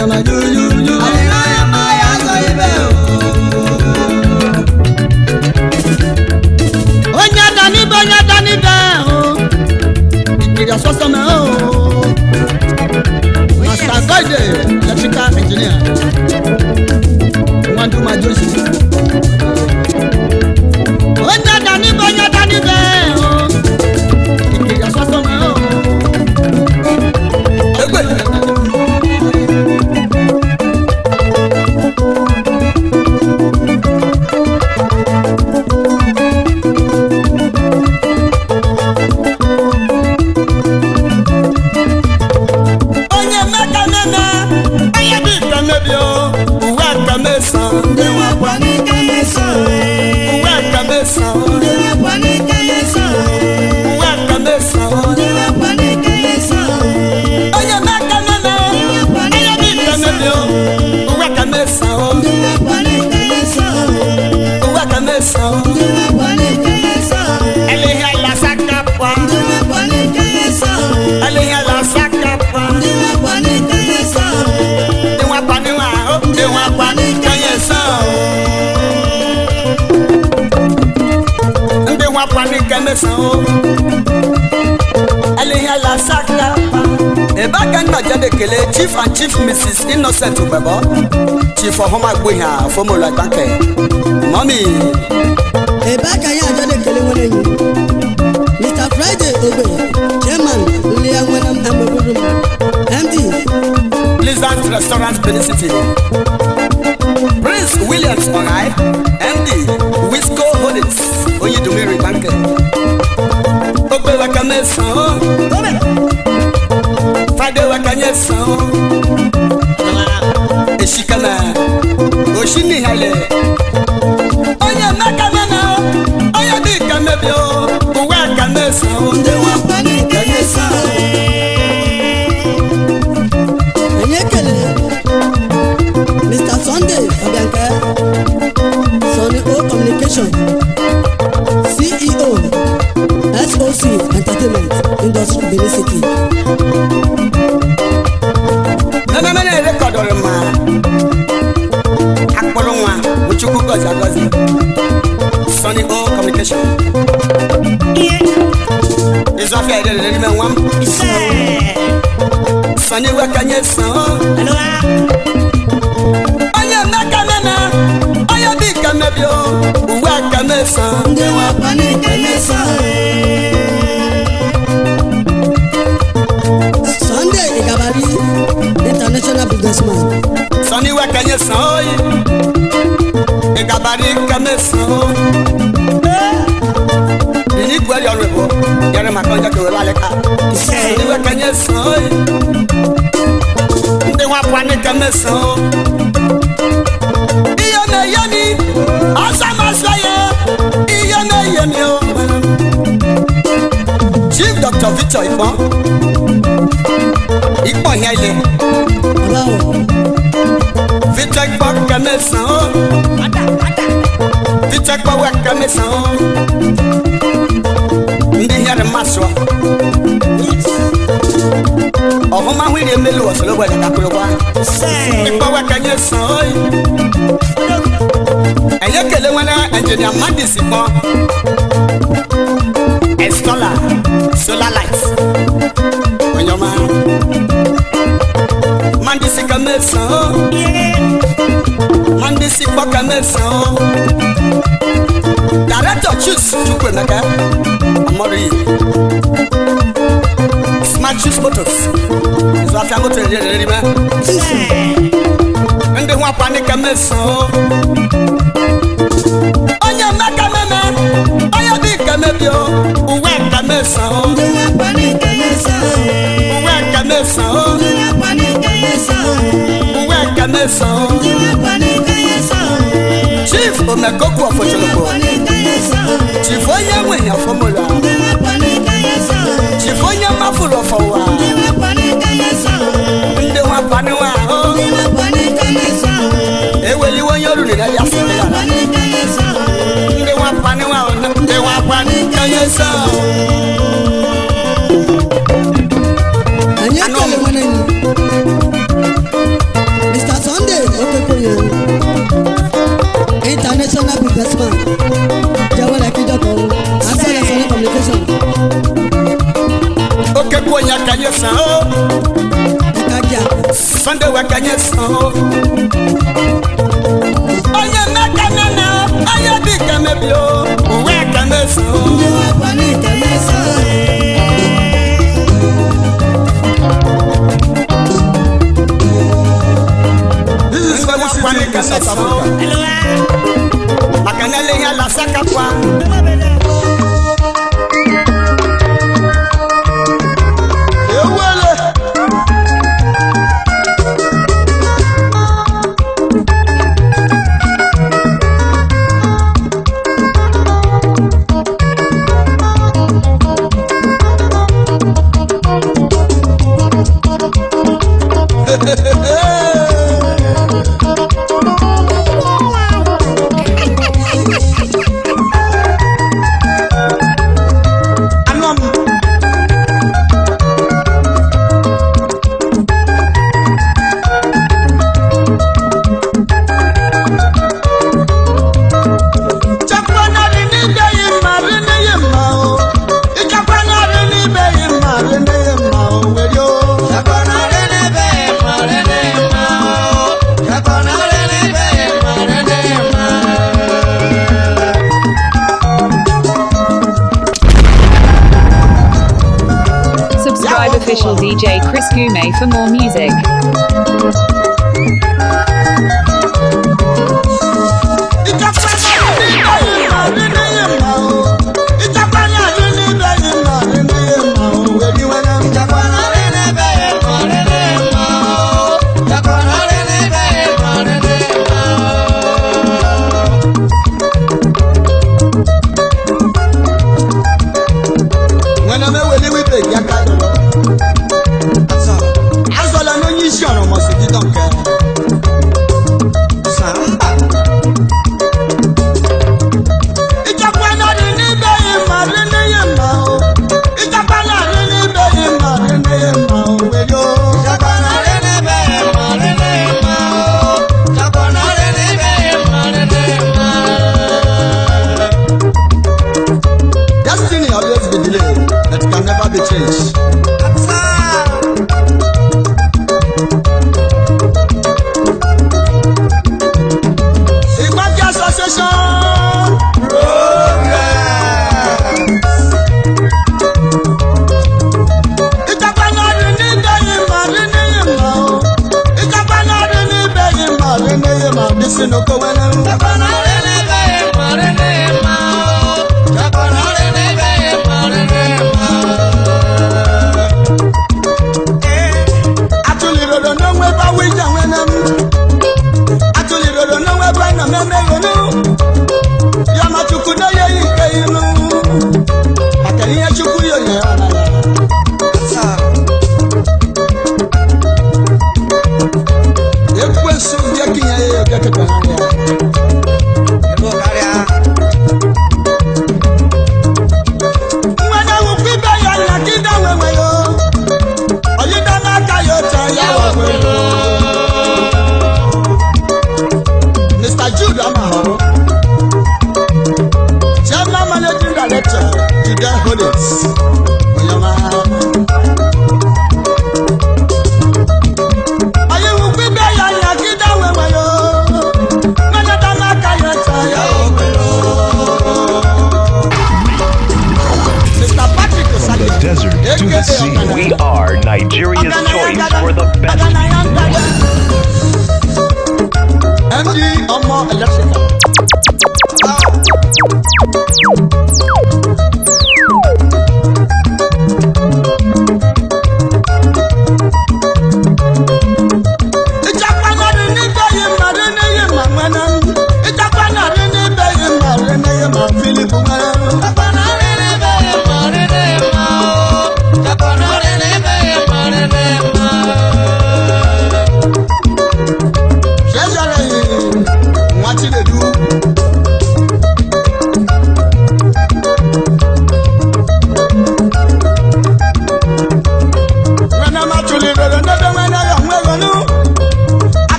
nyama yu yu yu. Adina yama ya zo ibe o. Onya dani be o. Ìgbìyà sọ́sọ́ mẹ́ o. Master Guide, electrical engineer. Wọ́n dún máa jó sí. Onya dani be o. Ìgbìyà sọ́sọ́ mẹ́ o. Egbe. Chief and Chief Mrs. Innocent Ubebo, Chief of Homa Gwiha, Formula Banke. Mommy. Ebaka ya jade kele wole yi. Mr. Friday Obe, Chairman, Liam Wenham Ameburu, MD. Pleasant Restaurant Benicity. Prince Williams Orai, MD. Wisco Holdings, Oyedumiri Banke. Obe Wakamesa. Friday Wakanyesa. Eshikana. Oshini Hale. Oye Makamana. Oye Bikamebio. Wakamesa. Nde wapani kanyesa. Enyekele. Mr. Sunday Obianke. Sonny O Communication. CEO. SOC Entertainment Industry Benicity. Mene record ma. Akpolonwa, Muchuku Gozi. Sonny O Communication. Is of the element one. Sonny Wakanyesa. Oya Makamena. Oya Bikamebio. Wakamesa. Nde wapani kanyesa. Sunday Igabari, international businessman. Sonny Wakanyesa. Igabari Kamesa. Ini gua yang rebo, yang makan jago laleka. Sonny Wakanyesa. Nde wapani Kamesa. Iyo me yoni, asama swaye. Iyo me yoni o. Chief Dr. Victor Ikpon. Ikpon hele. Victor Ikpon Kamesa. Victor Ikpon wa Kamesa. Ndi yare maswa. Ohoma hwiri emelu osolo gwa kakulwa. Ikpon wa Kamesa. Ayekele wana engineer Mandis Ikpon. Installer solar lights. Onyoma. Mandisi Kamesa. Mandisi Kamesa. Director choose Chukwemeka. Amori. Smart choose photos. Is what I'm going to do. And the one panic Kamesa. Onya Makamena. Oya Bikamebio. Uwe Kamesa. Nde wapani kanyesa. Uwe Kamesa. Nde wapani kanyesa. Uwe Kamesa. Nde wapani kanyesa. Chief Omekoku of Ocholopo. Chief Onya Mwenya Formula. Nde wapani kanyesa. Chief Onya Mafuro Fowa. Nde wapani kanyesa. Nde wapani wa. Nde wapani kanyesa. Eweli wonyoru ni dali asile. Nde wapani wa. Nde wapani kanyesa. Anyakele mwana yi. Konya Kanyasa, Sunday Wakanyasa. Oya Makanana, Oya Bikamebio, Wakamesa. This is what we see in South Africa. Makanale ya la sakapwa. Official DJ Chris Gume for more music. We are Nigeria's choice for the best. MD Omo Electrical.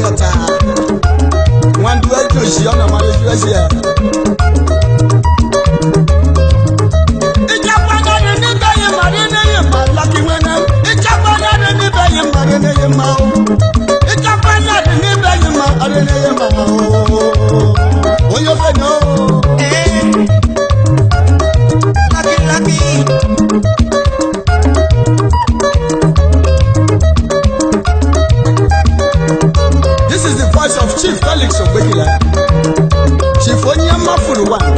yata. One do I do she on a marriage here. It's a one on the day marina, lucky winner. It's a one on the day marina. It's a one on the day marina. Oh, you say no. Lucky. This is the voice of Chief Felix of Gebrel. Chief Onyama for one.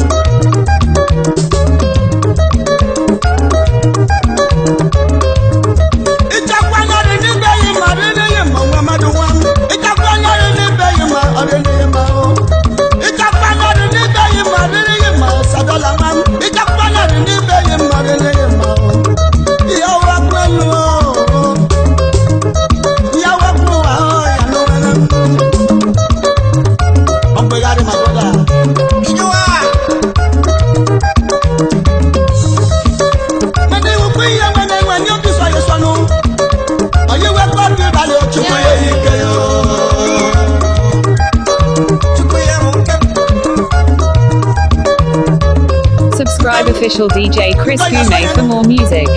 Subscribe official DJ Chris Gume for more music.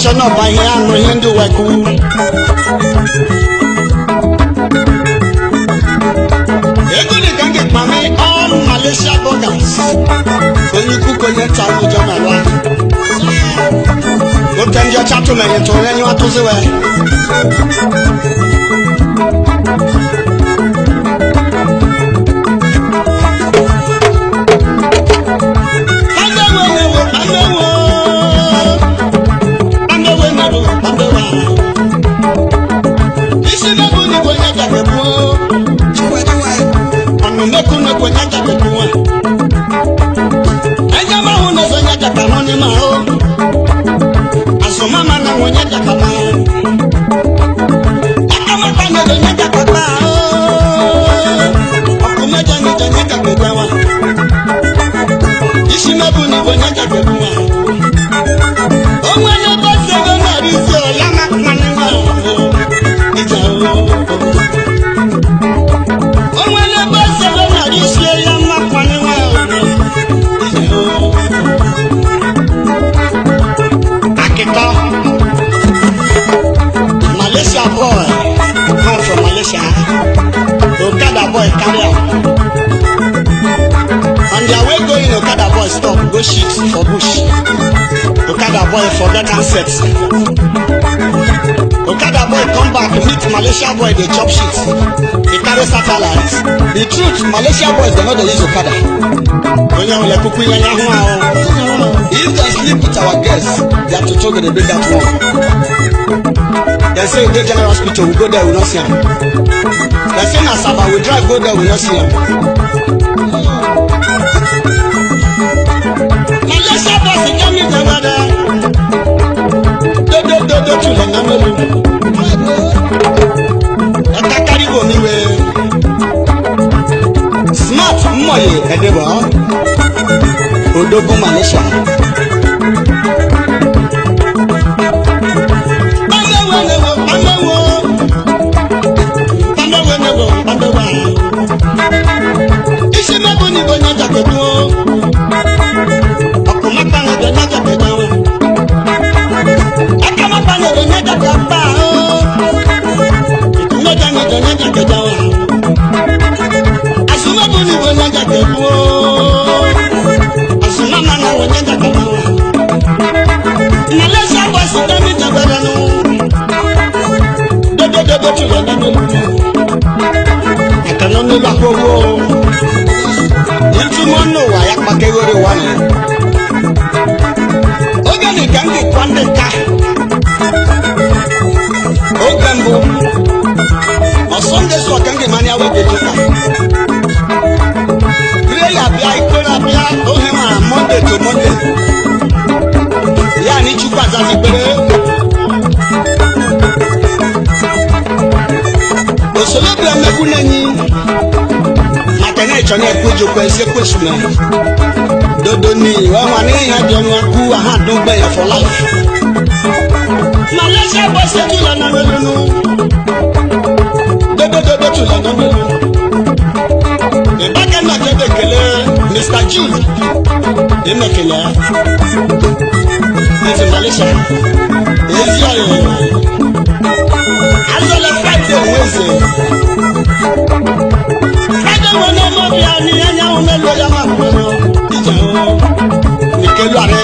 No by here, no Hindu waku. Eguni can get mommy all Malaysia burgers. When you cook on your child, you don't know. Go tell your child to me and to run you out of the way. Go shit for bush. Okada boy forget handsets. Okada boy come back meet Malaysia boy they chop shit. They carry satellites. The truth, Malaysia boys they know they use Okada. If they sleep with our guests, they have to talk and they bring that one. They say in the general hospital we go there we not see him. They say na Sabah we drive go there we not see him. Smart Moye Edeba Odogu Malaysia. Asuma ya ni chukwu azazi kpere osolobia mmegbu n'enyi maka na ịchọ na-ekwu ejikwa ezi ekwesu na dodo ni ọnwa n'ihi ha dị ọnwa kwu ha dogbe ya for life Malaysia bọsị tụla na melunu dodo tụla na melunu ịbaka na kebe ekele Mr. G emekele ya ezi Malaysia ezi ọyọ azọla Friday onweze Friday nwere ọmọbịa n'ihe anyanwụ melo ya ma kwere ije n'ikelu arị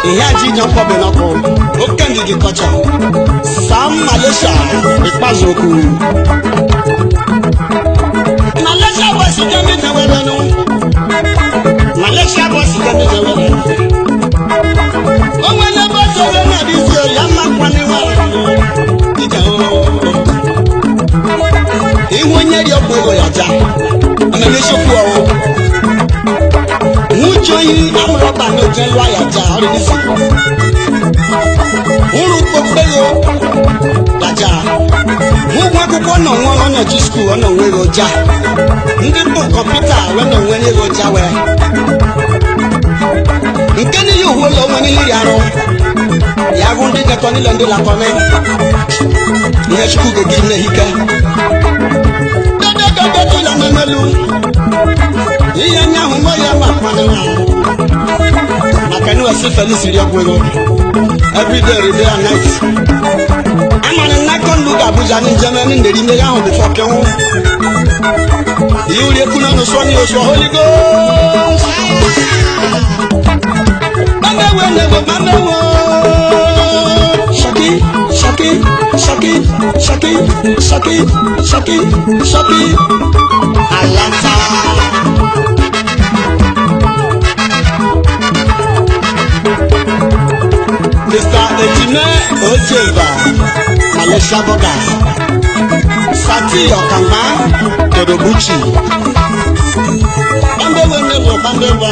ihe aji ije mkpọbe n'ọkụ oke ndidi kọcha Sam Malaysia ikpazu okwu Malaysia bọsị kemi jewere nụ Malaysia bọsị kemi jewere onwe n'ebe ọjọọ na-adịzi ya mma kwaniwa ije ihu onye dị ọgwụ ego ya ja amemesiokwu ọwụ nwuche oyi amụrọba n'oje lụọ ya ja ọrụ n'isi ụrụ kpokpego ya ja ụgwọ akwụkwọ nọ nwa ọ nọchi skuul ọ nọ nwe ego ja ndị bụ kọmputa wee nọ nwe ego ja wee nke n'ihe uwe ụlọ onwe n'ihe iri arụ ya bụ ndị gekọ n'ile ndị lakọni ihe chukwu gegiri n'ehike dodo na memelu ihe anya ahụ mọ ya ma kwanịwa maka na wesi Felix ri ọgwụ ego everyday day and night amara na kọndu ga-abụja njem ndị nderi mmeri ahụ bifọ kenwụ ihe uri ekwu na nụsọ n'ihe osu Holy Ghost Mamewo nebo mamewo Shaki Alanta Mr. Ejime Ojeva Malaysia Boga Sati Okamba Dodobuchi Mamewo nebo mamewo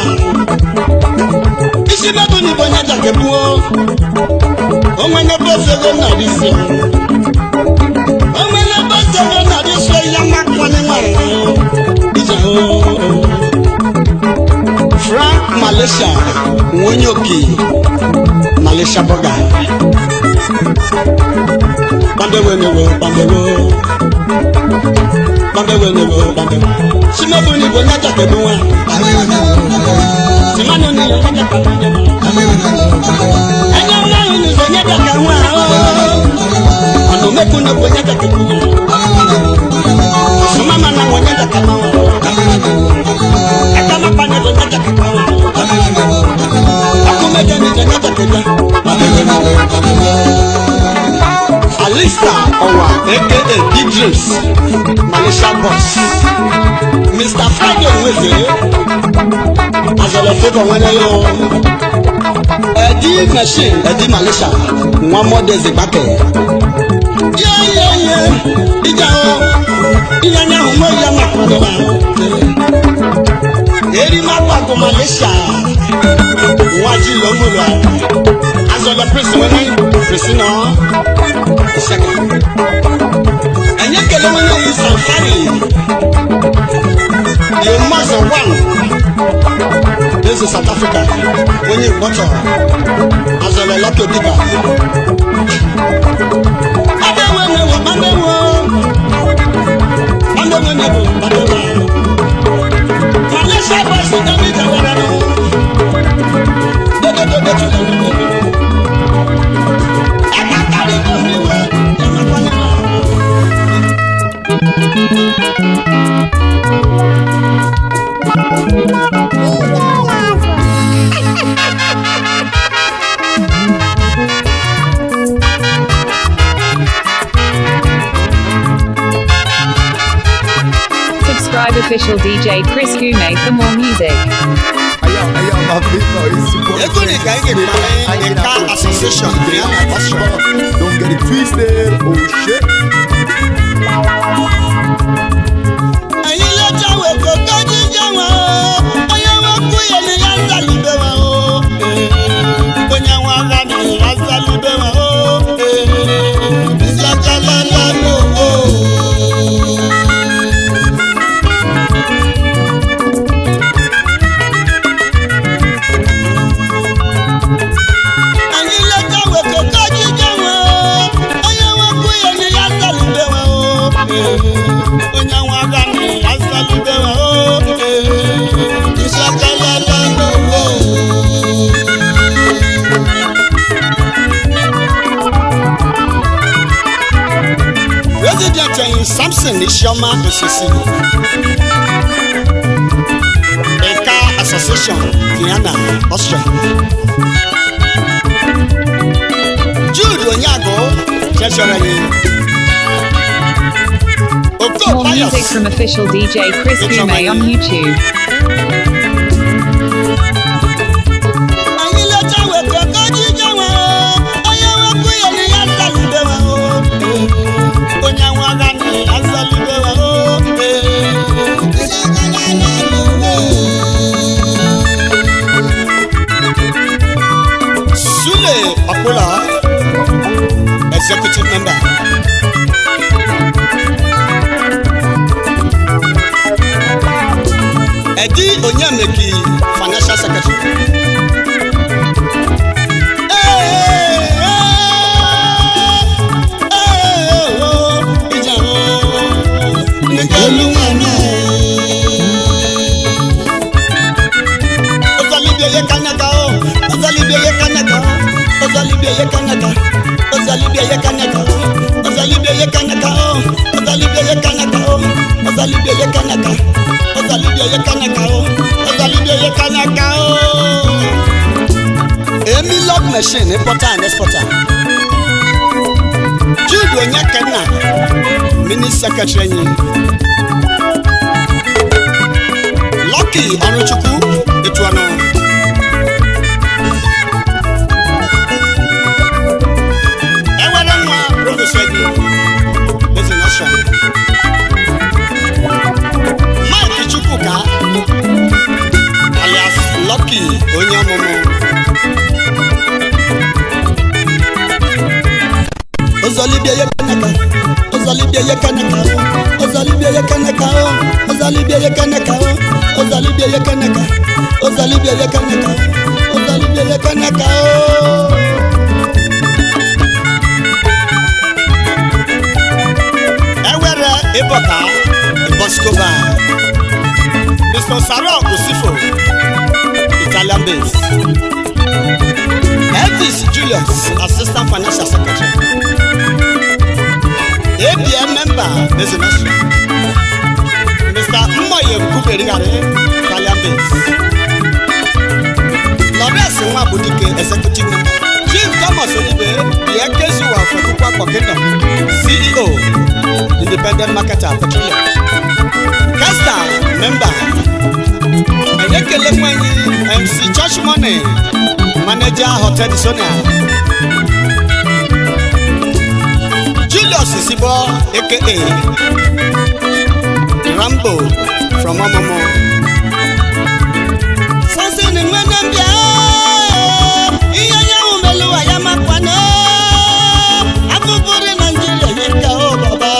isi bẹ́ẹ̀ tó ní bọ́ nyájà kẹ́bú o ọmọ ẹni bọ́ sẹ́gbẹ́ náà di sí ọmọ ẹni bọ́ sẹ́gbẹ́ náà di sí ẹ̀yà má pọ́n ní wà rẹ̀ ìjà o. Frank Malaysia Nwonyoki Malaysia Burger bandewo newo simebu ni bọ́ nyájà kẹ́bú wa. Simano ni yonyaka kamanya Anya mwana ni zonyaka kamwa Ano meku na bonyaka kamwa Sumama na wanyaka kamwa Akama pane bonyaka kamwa Akumega ni zonyaka kamwa Alista Owa aka DJLAST Malaysia Boss Mr. Friday Weze Azọlọ favour wọn lẹ́yọ. Ẹ̀dí machine ẹ̀dí Malaysia wọn mọ́dé zigbákẹ̀. Yẹ́yẹ́yẹ́ ìjà o ìyẹn ní àwọn ọmọ ìyá máa kọ́ lọ́wọ́. Èrí máa pàgọ́ Malaysia wọ́n ají lọ́mú lọ. Azọlọ pèsè wọn ní pèsè náà ìṣẹ́kẹ̀. Ẹ̀yẹ́ kẹlẹ́ wọn ní Safari. You must have won. This is South Africa. When you watch her, as a lot of people. Subscribe official DJ Chris Gume for more music. My people, it's your boy IKA Association. Don't get it twisted. Oh shit. Ẹ̀yin ló jáwé kó kájí jẹ́ wọn o, ọyọ́ wọn kú yẹn ní yàtọ̀ níbẹ̀ wọn o. Isioma Osisi IKA Association Vienna, Austria. Jude Onyago, Treasurer. More music from official DJ Chris Gume on YouTube. Sule Apula, Executive Member. Eddie Onyameki, Financial Secretary. Emi log machine importer and exporter. Jude Onyakena, Minister Secretary. Lucky Anuchuku, Etuano. Ewadama, Professor Eddie. Listen, Usher. Mike Chukuka, alias Lucky Onyamomo. Ozalibia Yakanaka, Ozalibia Yakanaka, Ozalibia Yakanaka, Ozalibia Yakanaka, Ozalibia Yakanaka, Ozalibia Yakanaka, Ozalibia Yakanaka. Ewere Eboka, Boscova, Mr. Sarah Osifo, Italian base. Elvis Julius, Assistant Financial Secretary. ABM member, business. Mr. Mmoye Kuberigare, Italian base. Lawrence Mwabudike, Executive Member. Chief Thomas Onibe, the Ekezuwa for Kukwa Kingdom, CEO, Independent Marketer, Petroleum. Kesta, member. Ayekele Mwenyi, MC Church Money, Manager, Hotel Sonia. Julius Isibo, a.k.a. Rambo from Omomo. Sansin Mwenambia, Iyanya Umelu Ayamakwana, Abuburi Nigeria, Yika O Baba.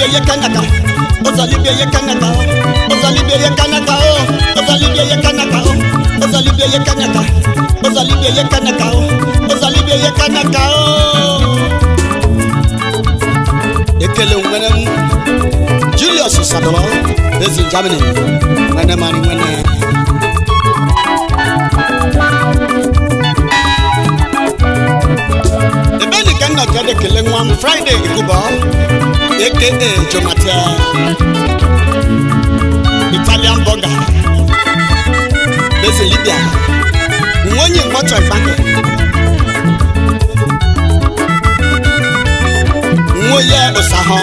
Yakanaka, Ozalibia Yakanaka, Ozalibia Yakanaka, Ozalibia Yakanaka, Ozalibia Yakanaka, Ozalibia Yakanaka, Ozalibia Yakanaka. Ekele Unganam, Julius Sadolo, this in Germany, when I'm money when the Benny cannot get a killing one Friday, Cuba. A.K.A. Jomata, Italian burger. This is Libya. When you watch a bank, Moya Osaho.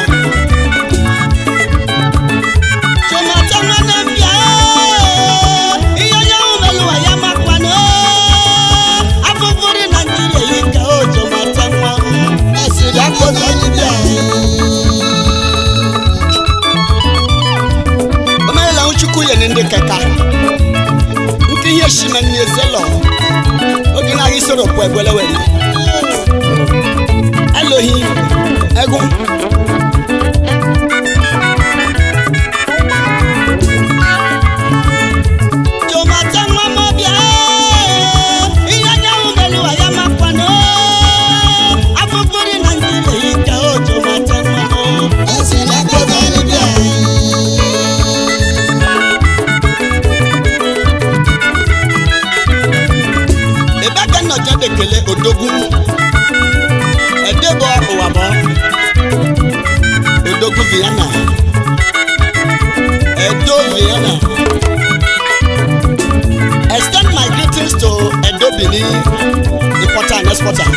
Jomata Manabia, Iyayaumelu Ayamakwana, Abuburi Nigeria, Jomata. That's it, that was Libya. Nende kaka nti yeshima niezelo ogina hisoro po egweleweli Elohim ego no jade kele odogun edebo owabo odogun Vienna Edo Vienna. Extend my greetings to Edo Benin, importer and exporter.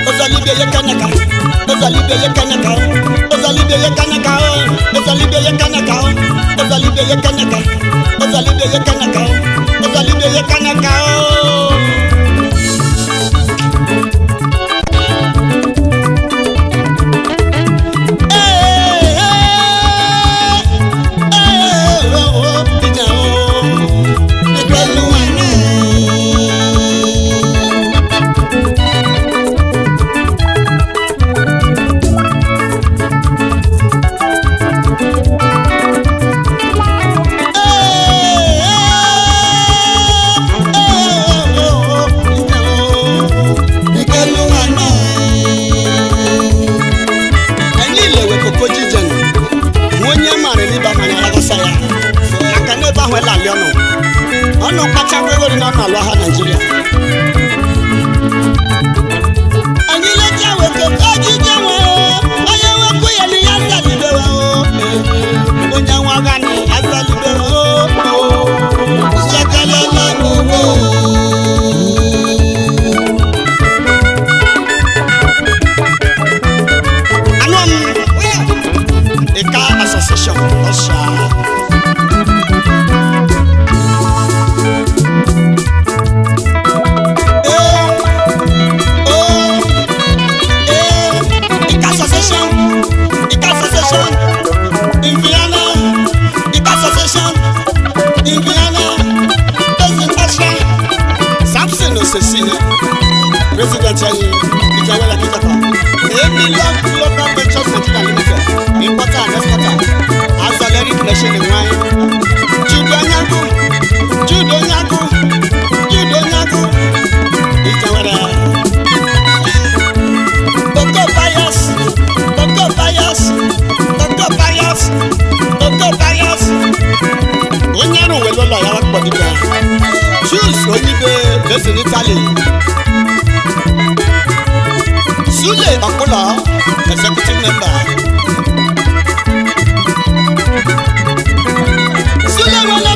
Ozalibe ye kanaka, Ozalibe ye kanaka, Ozalibe ye kanaka, Ozalibe ye kanaka, Ozalibe ye kanaka, Ozalibe ye kanaka, Ozalibe ye kanaka. Ono kacha kwegori na na lwa ha Nigeria. Anyile jawe ko kaji jawe oye wa ku ye ni yasa libewa o. Onya wa ga ni yasa libewa o. Sekele na go. Anom IKA Association Osha. In Vienna, IKA Association in Vienna, President Asha, Samson Osesina, President Gebrel Kitapa, Amy Love Global Ventures Nigeria Limited, importer and exporter, Azaleric Nation in wine, Judo Nyaku, Itawada, Boko Bias, Onyano Welola Yawa Podika, Choose Onibe, based in Italy, Sule Akola, executive member, Sule Wala,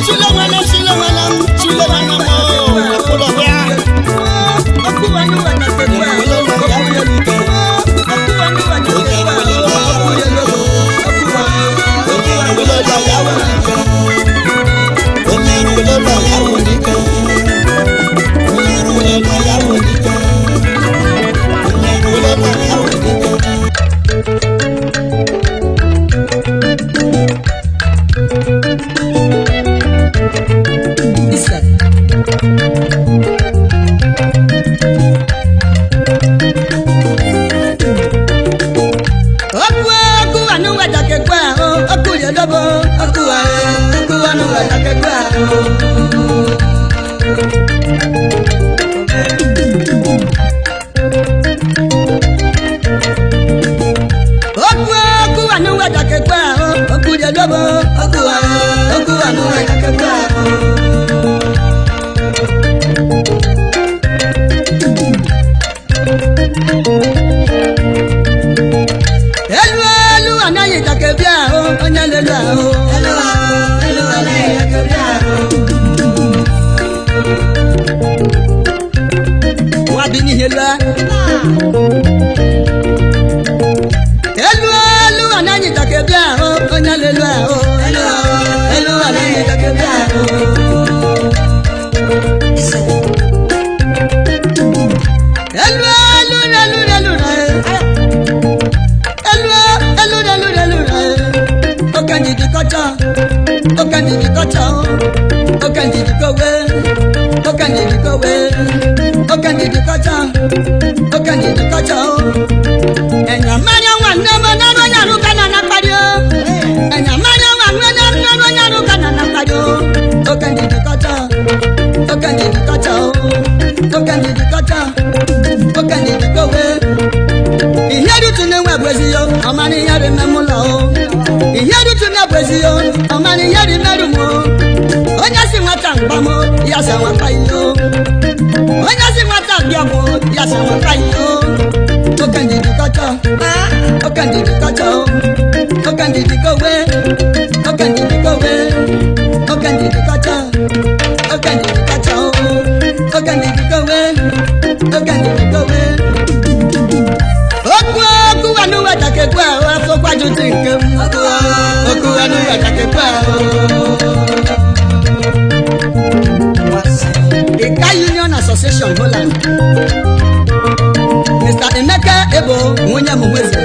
Akola, Amani yari memula o, iheru tu na kwezi o, amani yari merumo. wo ya sa wa kai yo o kan di ka cha o kan di ka cha o kan di ko we o kan di ko we o kan di ka cha o kan di ka cha o kan di ko we o kan di ko we oku anu wa ta ke kwa o so kwa ju tin ke oku anu wa ta ke kwa IKA Union Association Holland Mr. Emeka Ebo Nwunya Mumweze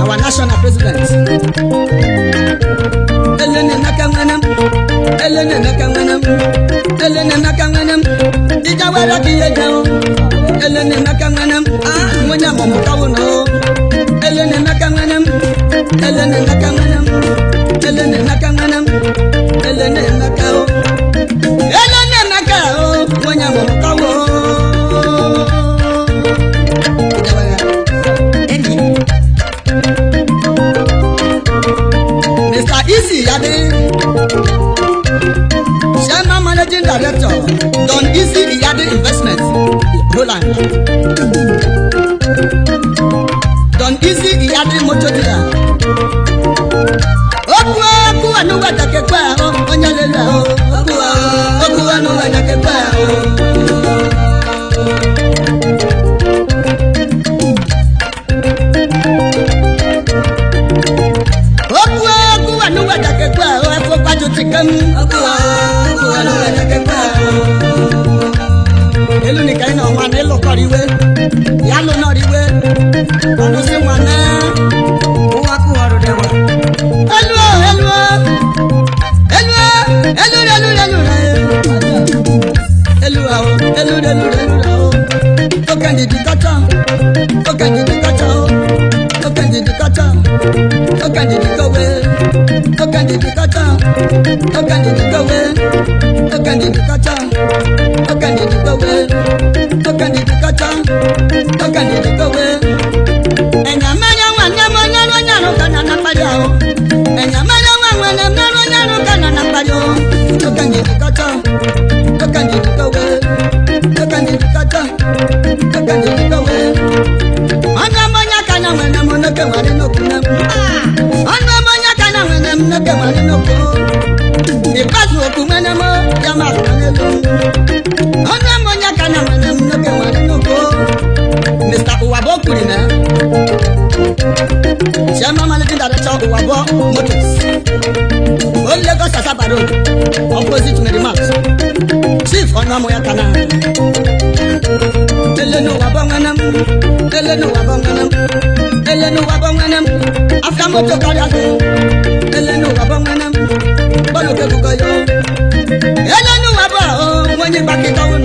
our national president Elene Nakamwanam Elene Nakamwanam Elene Nakamwanam Dijawala Kiyejo Elene Nakamwanam Nwunya Mumukawuno Elene Nakamwanam Elene Nakamwanam Elene Nakamwanam Elene Nakao Elene Nakao Nwunya Mumukawo Mr. Easy Yade Chairman Managing Director Don Easy Yade Investment Holland Don Easy Yade Motor Dealer Oku anu wa take kwa onyalela oku anu wa take kwa oku anu wa take kwa afo kwajo tikam oku anu wa take kwa elu ni kai na wa ne lo koriwe ya lo no riwe anu se wa na wa ku haru de wa Mr. Uwabokuri na Chairman Managing Director Uwabo Motors Old Lagos Asaba Road opposite Medimax Chief Onamoya Kana Elenu Wabonganam Elenu Wabonganam Elenu Wabonganam After Moto Kariago Elenu Wabonganam Baloke Bukayo Elenu Wabo when you back it down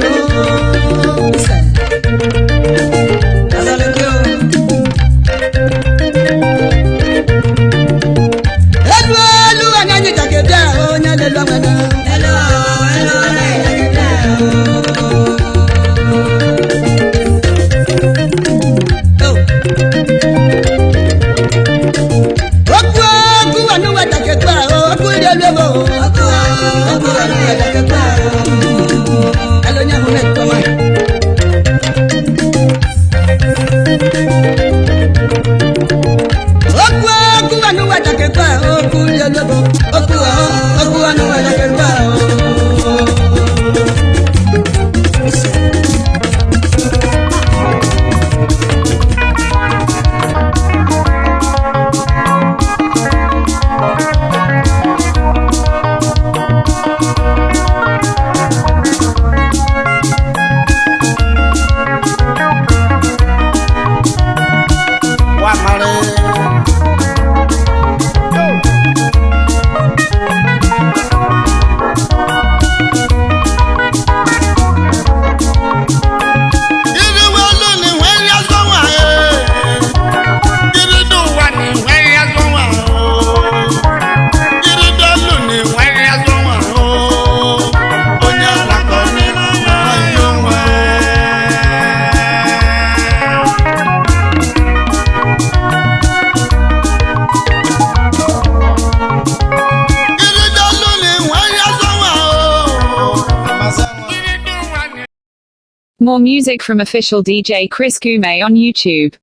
More music from official DJ Chris Gume on YouTube.